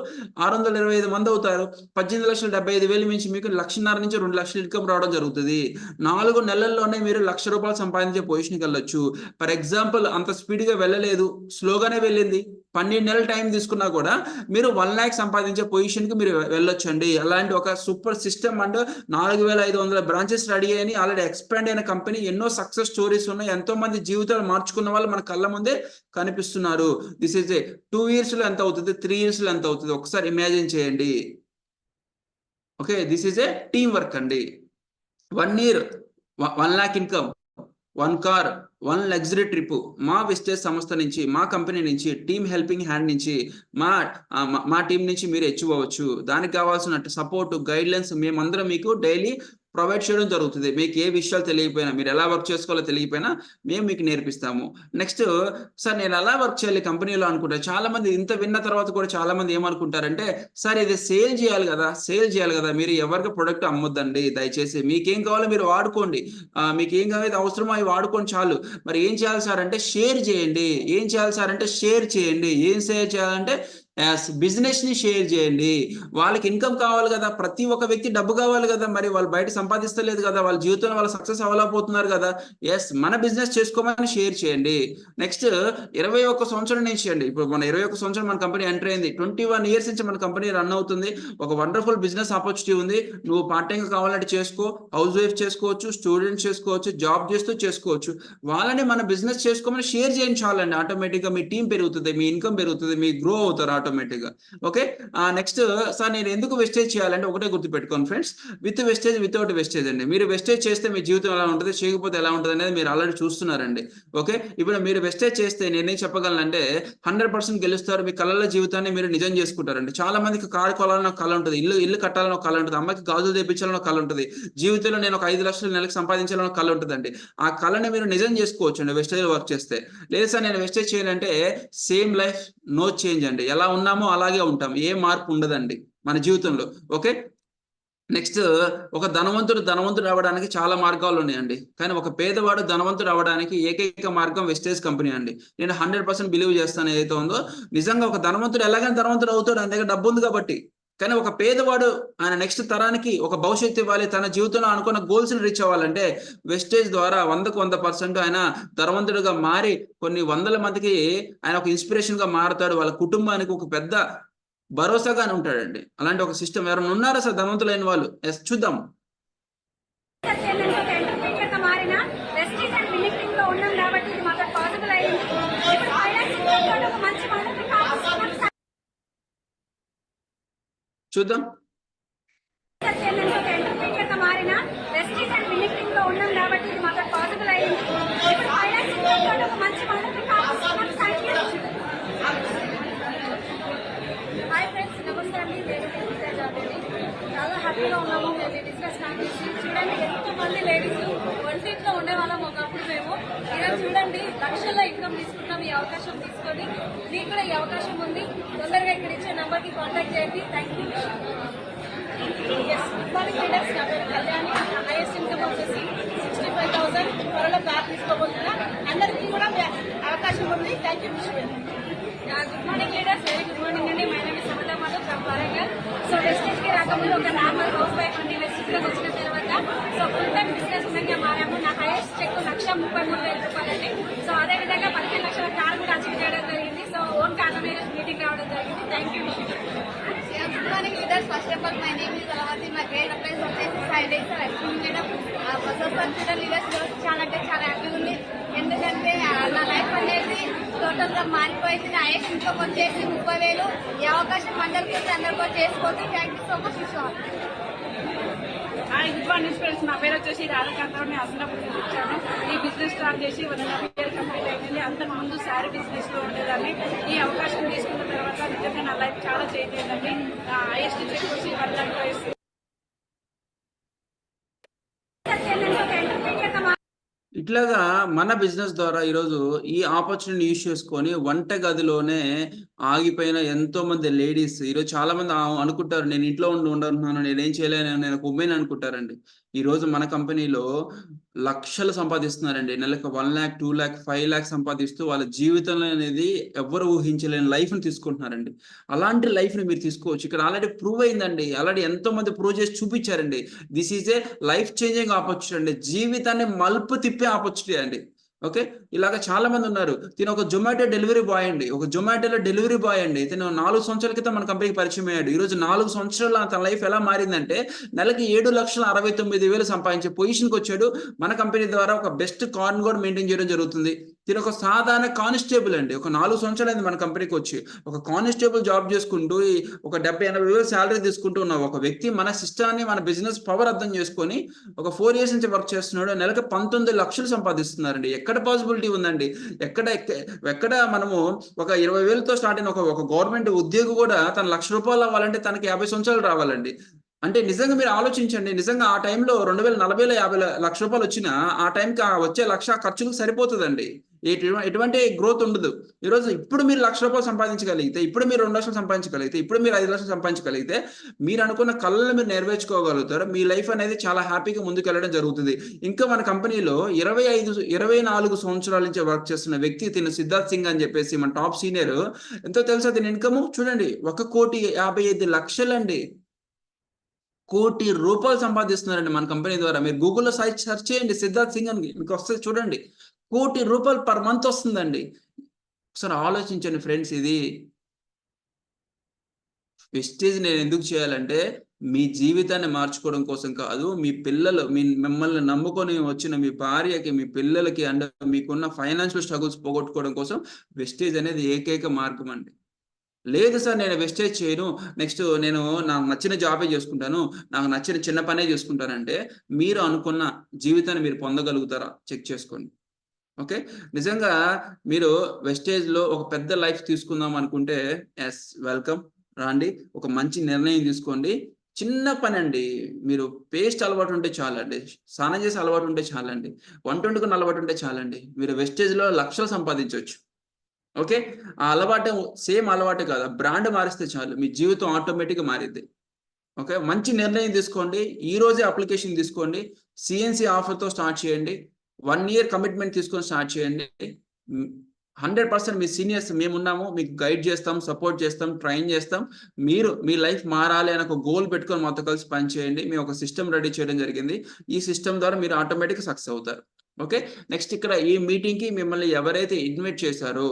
625 మంది అవుతారు. 18,75,000 నుంచి మీకు 1,50,000 నుంచి 2,00,000 ఇన్కమ్ రావడం జరుగుతది. 4 నెలల్లోనే మీరు రూ. 1,00,000 సంపాదించే పొజిషన్‌కి వెళ్ళొచ్చు. ఫర్ ఎగ్జాంపుల్ అంత స్పీడ్‌గా వెళ్ళలేదు. స్లోగానే వెళ్ళింది. 12 నెలలు టైం తీసుకున్నా కూడా మీరు 1,00,000 సంపాదించే పొజిషన్‌కి మీరు వెళ్ళొచ్చండి. అలాంటి ఒక super system and 4,500 branches ready అయినాయి. ఆల్రెడీ ఎక్స్‌పాండ్ అయిన కంపెనీ. ఎన్నో సక్సెస్ స్టోరీస్ ఉన్నాయి. ఎంతో మంది జీవితాలు మార్చుకున్న వాళ్ళు మన కళ్ళ ముందే కనిపిస్తున్నారు. దిస్ ఈస్ ఏ 2 ఇయర్స్‌లో ఎంత అవుతది? 3 ఇయర్స్‌లో ఎంత అవుతది? ఒకసారి ఇమాజిన్ చేయండి. Okay. This is a team work అండి. 1 year 1,00,000 income. 1 car, 1 luxury trip మా వెస్టేజ్ సంస్థ నుంచి, మా కంపెనీ నుంచి, టీమ్ హెల్పింగ్ హ్యాండ్ నుంచి, మా టీం నుంచి మీరు అచీవ్ అవ్వచ్చు. దానికి కావాల్సిన సపోర్ట్, గైడ్లైన్స్ మేమందరం మీకు డైలీ ప్రొవైడ్ చేయడం జరుగుతుంది. మీకు ఏ విషయాలు తెలియకపోయినా, మీరు ఎలా వర్క్ చేసుకోవాలో తెలియకపోయినా మేము మీకు నేర్పిస్తాము. నెక్స్ట్, సార్ నేను ఎలా వర్క్ చేయాలి కంపెనీలో అనుకుంటారు. చాలా మంది ఇంత విన్న తర్వాత కూడా చాలా మంది ఏమనుకుంటారంటే, సార్ ఇది సేల్ చేయాలి కదా, మీరు ఎవరికి ప్రొడక్ట్ అమ్మొద్దండి దయచేసి. మీకేం కావాలో మీరు వాడుకోండి, మీకు ఏం కావాలి అవసరమో అవి వాడుకోండి చాలు. మరి ఏం చేయాలి సార్ అంటే షేర్ చేయండి. ఏం చేయాలి సార్ అంటే షేర్ చేయండి. ఏం షేర్ చేయాలంటే బిజినెస్ ని షేర్ చేయండి. వాళ్ళకి ఇన్కమ్ కావాలి కదా, ప్రతి ఒక్క వ్యక్తి డబ్బు కావాలి కదా, మరి వాళ్ళు బయట సంపాదిస్తలేదు కదా, వాళ్ళ జీవితంలో వాళ్ళు సక్సెస్ అవ్వలేకపోతున్నారు కదా. మన బిజినెస్ చేసుకోమని షేర్ చేయండి. నెక్స్ట్ 21 సంవత్సరం నుంచి అండి, ఇప్పుడు మన 21 సంవత్సరం మన కంపెనీ ఎంటర్ అయింది. 21 ఇయర్స్ నుంచి మన కంపెనీ రన్ అవుతుంది. ఒక వండర్ఫుల్ బిజినెస్ ఆపర్చునిటీ ఉంది. నువ్వు పార్ట్ టైం కావాలంటే చేసుకో, హౌస్ వైఫ్ చేసుకోవచ్చు, స్టూడెంట్ చేసుకోవచ్చు, జాబ్ చేస్తూ చేసుకోవచ్చు. వాళ్ళని మన బిజినెస్ చేసుకోమని షేర్ చేయండి చాలండి. ఆటోమేటిక్ గా మీ టీం పెరుగుతుంది, మీ ఇన్కమ్ పెరుగుతుంది, మీ గ్రో అవుతారు ఆటోమేటిక్ గా. ఓకే, నెక్స్ట్ సార్ నేను ఎందుకు వెస్టేజ్ చేయాలంటే ఒకటే గుర్తుపెట్టుకోండి friends, with wastage without wastage అండి. మీరు వెస్టేజ్ చేస్తే మీ జీవితం ఎలా ఉంటుంది, చేయకపోతే ఎలా ఉంటుంది అనేది మీరు ఆల్రెడీ చూస్తున్నారండి. ఓకే, ఇప్పుడు మీరు వెస్టేజ్ చేస్తే నేనేం చెప్పగలనంటే 100% గెలుస్తారు. మీ కళల జీవితాన్ని మీరు నిజం చేసుకుంటారండి. చాలా మందికి కారు కొనాలని ఒక కళ ఉంటుంది, ఇల్లు కట్టాలని ఒక కళ ఉంటుంది, అమ్మకి గాజులు తెప్పించాలని ఒక కళ ఉంటుంది, జీవితంలో నేను ఒక 5 లక్షలు నెలకు సంపాదించాలని ఒక కళ ఉంటుందండి. ఆ కళని మీరు నిజం చేసుకోవచ్చు అండి వెస్టేజ్ వర్క్ చేస్తే. లేదు సార్ నేను వెస్టేజ్ చేయాలంటే సేమ్ లైఫ్ నో చేంజ్ అండి. ఎలా ఉన్నామో అలాగే ఉంటాం, ఏ మార్పు ఉండదండి మన జీవితంలో. ఓకే, నెక్స్ట్, ఒక ధనవంతుడు అవ్వడానికి చాలా మార్గాలు ఉన్నాయండి. కానీ ఒక పేదవాడు ధనవంతుడు అవ్వడానికి ఏకైక మార్గం వెస్టేజ్ కంపెనీ అండి. నేను 100% బిలీవ్ చేస్తాను ఏదైతే ఉందో. నిజంగా ఒక ధనవంతుడు ఎలాగైనా ధనవంతుడు అవుతాడు, ఆయన దగ్గర డబ్బు ఉంది కాబట్టి. కానీ ఒక పేదవాడు ఆయన నెక్స్ట్ తరానికి ఒక భవిష్యత్తు ఇవ్వాలి, తన జీవితంలో అనుకున్న గోల్స్ ని రీచ్ అవ్వాలంటే వెస్టేజ్ ద్వారా 100% ఆయన ధనవంతుడిగా మారి కొన్ని వందల మందికి ఆయన ఒక ఇన్స్పిరేషన్ గా మారుతాడు. వాళ్ళ కుటుంబానికి ఒక పెద్ద భరోసాగానే ఉంటాడండి. అలాంటి ఒక సిస్టమ్ ఎవరైనా ఉన్నారా సార్ ధనవంతులైన వాళ్ళు? ఎస్, చూద్దాం. చూద్దాం. చాలా హ్యాపీగా ఉన్నాము బిజినెస్ స్టార్ట్ చేసి. చూడండి ఎంతమంది లేడీస్ వంటింట్లో ఉండేవాళ్ళం ఒకప్పుడు మేము. ఇలా చూడండి లక్షల్లో ఇన్కమ్ తీసుకున్నాం. ఈ అవకాశం తీసుకొని మీకు కూడా ఈ అవకాశం ఉంది. తొందరగా ఇక్కడ ఇచ్చే నెంబర్ కి కాంటాక్ట్ చేయండి. Thank you. లీడర్స్ నా పేరు కళ్యాణి. హైయెస్ట్ ఇన్కమ్ వచ్చేసి 65,000. త్వరలో కార్ తీసుకోబోతున్నా. అందరికీ కూడా అవకాశం ఉంది. Thank you. Good morning leaders, very good morning అండి. My name is Samata Madhav from Warangal. So Vestige కి రాకముందు ఒక నార్మల్ హౌస్ వైఫ్ అండి. వెస్టేజ్ లోకి వచ్చిన తర్వాత సో ఫుల్ టైం బిజినెస్ ఉన్నంగా మారాము. నా హైయెస్ట్ చెక్ 1,33,000 రూపాయలండి. సో అదేవిధంగా 15 లక్షల కార్ కూడా అచీవ్ చేయడం జరిగింది. సో ఓన్ కార్ మీటింగ్ రావడం జరిగింది. Thank you. Good morning leaders, first of all my name is Alavathi. మా గ్రేడ్ ప్లేస్ వచ్చేసి 5 days మేడం. ఫస్ట్ లీడర్స్ చాలా అంటే చాలా హ్యాపీగా ఉంది. ఎందుకంటే నా లైఫ్ అనేది టోటల్ గా మారిపోయింది. నా హైయెస్ట్ ఇన్కమ్ వచ్చేసి 30,000. ఈ అవకాశం అందరికీ అందరికీ చేసుకోవచ్చు. Thank you so much. Hi, good morning friends. నా పేరు వచ్చేసి రాధాకాంతరావు. నేను అసలు వచ్చాను. ఈ బిజినెస్ స్టార్ట్ చేసి 1.5 year కంప్లీట్ అయింది. అంతకు ముందు శారీ బిజినెస్ లో ఉండేదాన్ని. ఈ అవకాశం తీసుకున్న తర్వాత నిజంగా నా లైఫ్ చాలా చేంజ్ అయిందండి. హైయెస్ట్ చెక్ వచ్చి 1 lakh వస్తుంది. ఇట్లాగా మన బిజినెస్ ద్వారా ఈరోజు ఈ ఆపర్చునిటీ యూజ్ చేసుకొని వంట గదిలోనే ఆగిపోయిన ఎంతో మంది లేడీస్ ఈరోజు చాలా మంది అనుకుంటారు, నేను ఇంట్లో ఉంటున్నాను, నేనేం చేయలేను, నేను ఒక ఉమెన్ అనుకుంటారండి. ఈ రోజు మన కంపెనీలో లక్షలు సంపాదిస్తున్నారండి. నెలకు 1 lakh, 2 lakh, 5 lakh సంపాదిస్తూ వాళ్ళ జీవితంలో అనేది ఎవరు ఊహించలేని లైఫ్ ని తీసుకుంటున్నారండి. అలాంటి లైఫ్ ని మీరు తీసుకోవచ్చు. ఇక్కడ ఆల్రెడీ ప్రూవ్ అయిందండి. ఆల్రెడీ ఎంతో మంది ప్రూవ్ చేసి చూపించారండి. This is a life changing opportunity అండి. జీవితాన్ని మలుపు తిప్పే ఆపర్చునిటీ అండి. ఓకే, ఇలాగ చాలా మంది ఉన్నారు. తిను ఒక జొమాటో డెలివరీ బాయ్ అండి. ఒక జొమాటోలో డెలివరీ బాయ్ అండి. తిను 4 సంవత్సరాల క్రితం మన కంపెనీకి పరిచయం అయ్యాడు. ఈ రోజు 4 సంవత్సరాల తన లైఫ్ ఎలా మారిందంటే నెలకి 7,69,000 సంపాదించే పొజిషన్కి వచ్చాడు. మన కంపెనీ ద్వారా ఒక బెస్ట్ కార్న్ కూడా మెయింటైన్ చేయడం జరుగుతుంది. తిను ఒక సాధారణ కానిస్టేబుల్ అండి. ఒక 4 సంవత్సరాలైంది మన కంపెనీకి వచ్చి. ఒక కానిస్టేబుల్ జాబ్ చేసుకుంటూ ఒక 70,80 వేలు సాలరీ తీసుకుంటూ ఉన్న ఒక వ్యక్తి మన సిస్టాన్ని, మన బిజినెస్ పవర్ అర్థం చేసుకొని ఒక 4 ఇయర్స్ నుంచి వర్క్ చేస్తున్నాడు. నెలకు 19 లక్షలు సంపాదిస్తున్నారండి. ఎక్కడ పాసిబిలిటీ ఉందండి? ఎక్కడ మనము ఒక 20,000తో స్టార్ట్ అయిన ఒక గవర్నమెంట్ ఉద్యోగి కూడా తన ₹1,00,000 అవ్వాలంటే తనకి 50 సంవత్సరాలు రావాలండి. అంటే నిజంగా మీరు ఆలోచించండి. నిజంగా ఆ టైంలో 2040లో 50 లక్ష రూపాయలు వచ్చినా ఆ టైంకి వచ్చే 1,00,000 ఖర్చులకు సరిపోతుందండి. ఎటువంటి గ్రోత్ ఉండదు. ఇప్పుడు మీరు ₹1,00,000 సంపాదించగలిగితే, ఇప్పుడు మీరు 2,00,000 సంపాదించగలిగితే, ఇప్పుడు మీరు 5,00,000 సంపాదించగలిగితే, మీరు అనుకున్న కలలను మీరు నెరవేర్చుకోగలుగుతారు. మీ లైఫ్ అనేది చాలా హ్యాపీగా ముందుకెళ్ళడం జరుగుతుంది. ఇంకా మన కంపెనీలో 24 సంవత్సరాల నుంచి వర్క్ చేస్తున్న వ్యక్తి తిను సిద్ధార్థ్ సింగ్ అని చెప్పేసి మన టాప్ సీనియర్. ఎంతో తెలుసా దీని ఇన్కమ్ చూడండి, 1,55,00,000 అండి. ₹1,00,00,000 సంపాదిస్తున్నారండి మన కంపెనీ ద్వారా. మీరు గూగుల్‌లో సెర్చ్ చేయండి సిద్ధార్థ్ సింగ్ అని, మీకు వస్తది చూడండి. ₹1,00,00,000 పర్ మంత్ వస్తుందండి. ఒకసారి ఆలోచించండి ఫ్రెండ్స్. ఇది వెస్టేజ్ నేను ఎందుకు చేయాలంటే, మీ జీవితాన్ని మార్చుకోవడం కోసం కాదు. మీ పిల్లలు మిమ్మల్ని నమ్ముకొని వచ్చిన మీ భార్యకి, మీ పిల్లలకి అండ్ మీకున్న ఫైనాన్షియల్ స్ట్రగుల్స్ పోగొట్టుకోవడం కోసం వెస్టేజ్ అనేది ఏకైక మార్గం అండి. లేదు సార్ నేను వెస్టేజ్ చేయను. నెక్స్ట్ నేను నాకు నచ్చిన జాబే చేసుకుంటాను. నాకు నచ్చిన చిన్న పనే చేసుకుంటానంటే, మీరు అనుకున్న జీవితాన్ని మీరు పొందగలుగుతారా? చెక్ చేసుకోండి. ఓకే. నిజంగా మీరు వెస్టేజ్‌లో ఒక పెద్ద లైఫ్ తీసుకుందాం అనుకుంటే యెస్ వెల్కమ్. రండి. ఒక మంచి నిర్ణయం తీసుకోండి. చిన్న పనండి. మీరు పేస్ట్ అలవాటు ఉంటే చాలండి. స్నానం చేసే అలవాటు ఉంటే చాలండి. వంట వండుకునే అలవాటు ఉంటే చాలండి. మీరు వెస్టేజ్‌లో లక్షలు సంపాదించొచ్చు. ఓకే. ఆ అలవాటు సేమ్ అలవాటే కాదు. ఆ బ్రాండ్ మారిస్తే చాలు. మీ జీవితం ఆటోమేటిక్‌గా మారిద్ది. ఓకే. మంచి నిర్ణయం తీసుకోండి. ఈ రోజే అప్లికేషన్ తీసుకోండి. సీఎన్‌సీ ఆఫర్‌తో స్టార్ట్ చేయండి. 1 ఇయర్ కమిట్మెంట్ తీసుకొని స్టార్ట్ చేయండి. 100% మీ సీనియర్స్ మేమున్నాము. మీకు గైడ్ చేస్తాం, సపోర్ట్ చేస్తాం, ట్రైన్ చేస్తాం. మీరు మీ లైఫ్ మారాలి అని ఒక గోల్ పెట్టుకొని మాతో కలిసి పని చేయండి. మేము ఒక సిస్టమ్ రెడీ చేయడం జరిగింది. ఈ సిస్టమ్ ద్వారా మీరు ఆటోమేటిక్‌గా సక్సెస్ అవుతారు. ఓకే. నెక్స్ట్ ఇక్కడ ఈ మీటింగ్‌కి మిమ్మల్ని ఎవరైతే ఇన్వైట్ చేశారో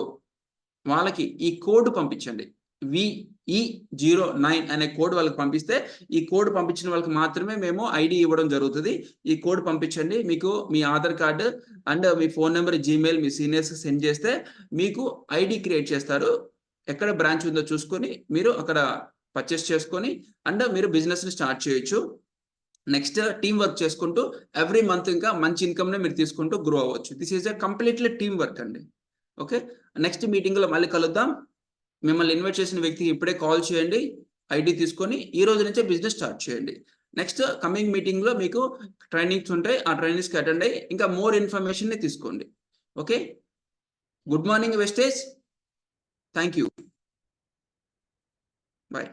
వాళ్ళకి ఈ కోడ్ పంపించండి. VE09 అనే కోడ్ వాళ్ళకి పంపిస్తే, ఈ కోడ్ పంపించిన వాళ్ళకి మాత్రమే మేము ఐడీ ఇవ్వడం జరుగుతది. ఈ కోడ్ పంపించండి. మీకు మీ ఆధార్ కార్డ్ అండ్ మీ ఫోన్ నంబర్, జీమెయిల్ మీ సీనియర్స్‌కి సెండ్ చేస్తే మీకు ఐడీ క్రియేట్ చేస్తారు. ఎక్కడ బ్రాంచ్ ఉందో చూసుకొని మీరు అక్కడ పర్చేస్ చేసుకొని అండ్ మీరు బిజినెస్‌ని స్టార్ట్ చేయొచ్చు. నెక్స్ట్ టీమ్ వర్క్ చేసుకుంటూ ఎవ్రీ మంత్ ఇంకా మంచి ఇన్కమ్‌ని మీరు తీసుకుంటూ గ్రో అవ్వచ్చు. This is completely team work అండి. ఓకే. నెక్స్ట్ మీటింగ్‌లో మళ్ళీ కలుద్దాం. మిమ్మల్ని ఇన్వైట్ చేసిన వ్యక్తికి ఇప్పుడే కాల్ చేయండి. ఐడీ తీసుకొని ఈ రోజు నుంచే బిజినెస్ స్టార్ట్ చేయండి. నెక్స్ట్ కమింగ్ మీటింగ్‌లో మీకు ట్రైనింగ్స్ ఉంటాయి. ఆ ట్రైనింగ్స్‌కి అటెండ్ అయ్యి ఇంకా మోర్ ఇన్ఫర్మేషన్‌ని తీసుకోండి. Okay. Good morning wastage. Thank you. By.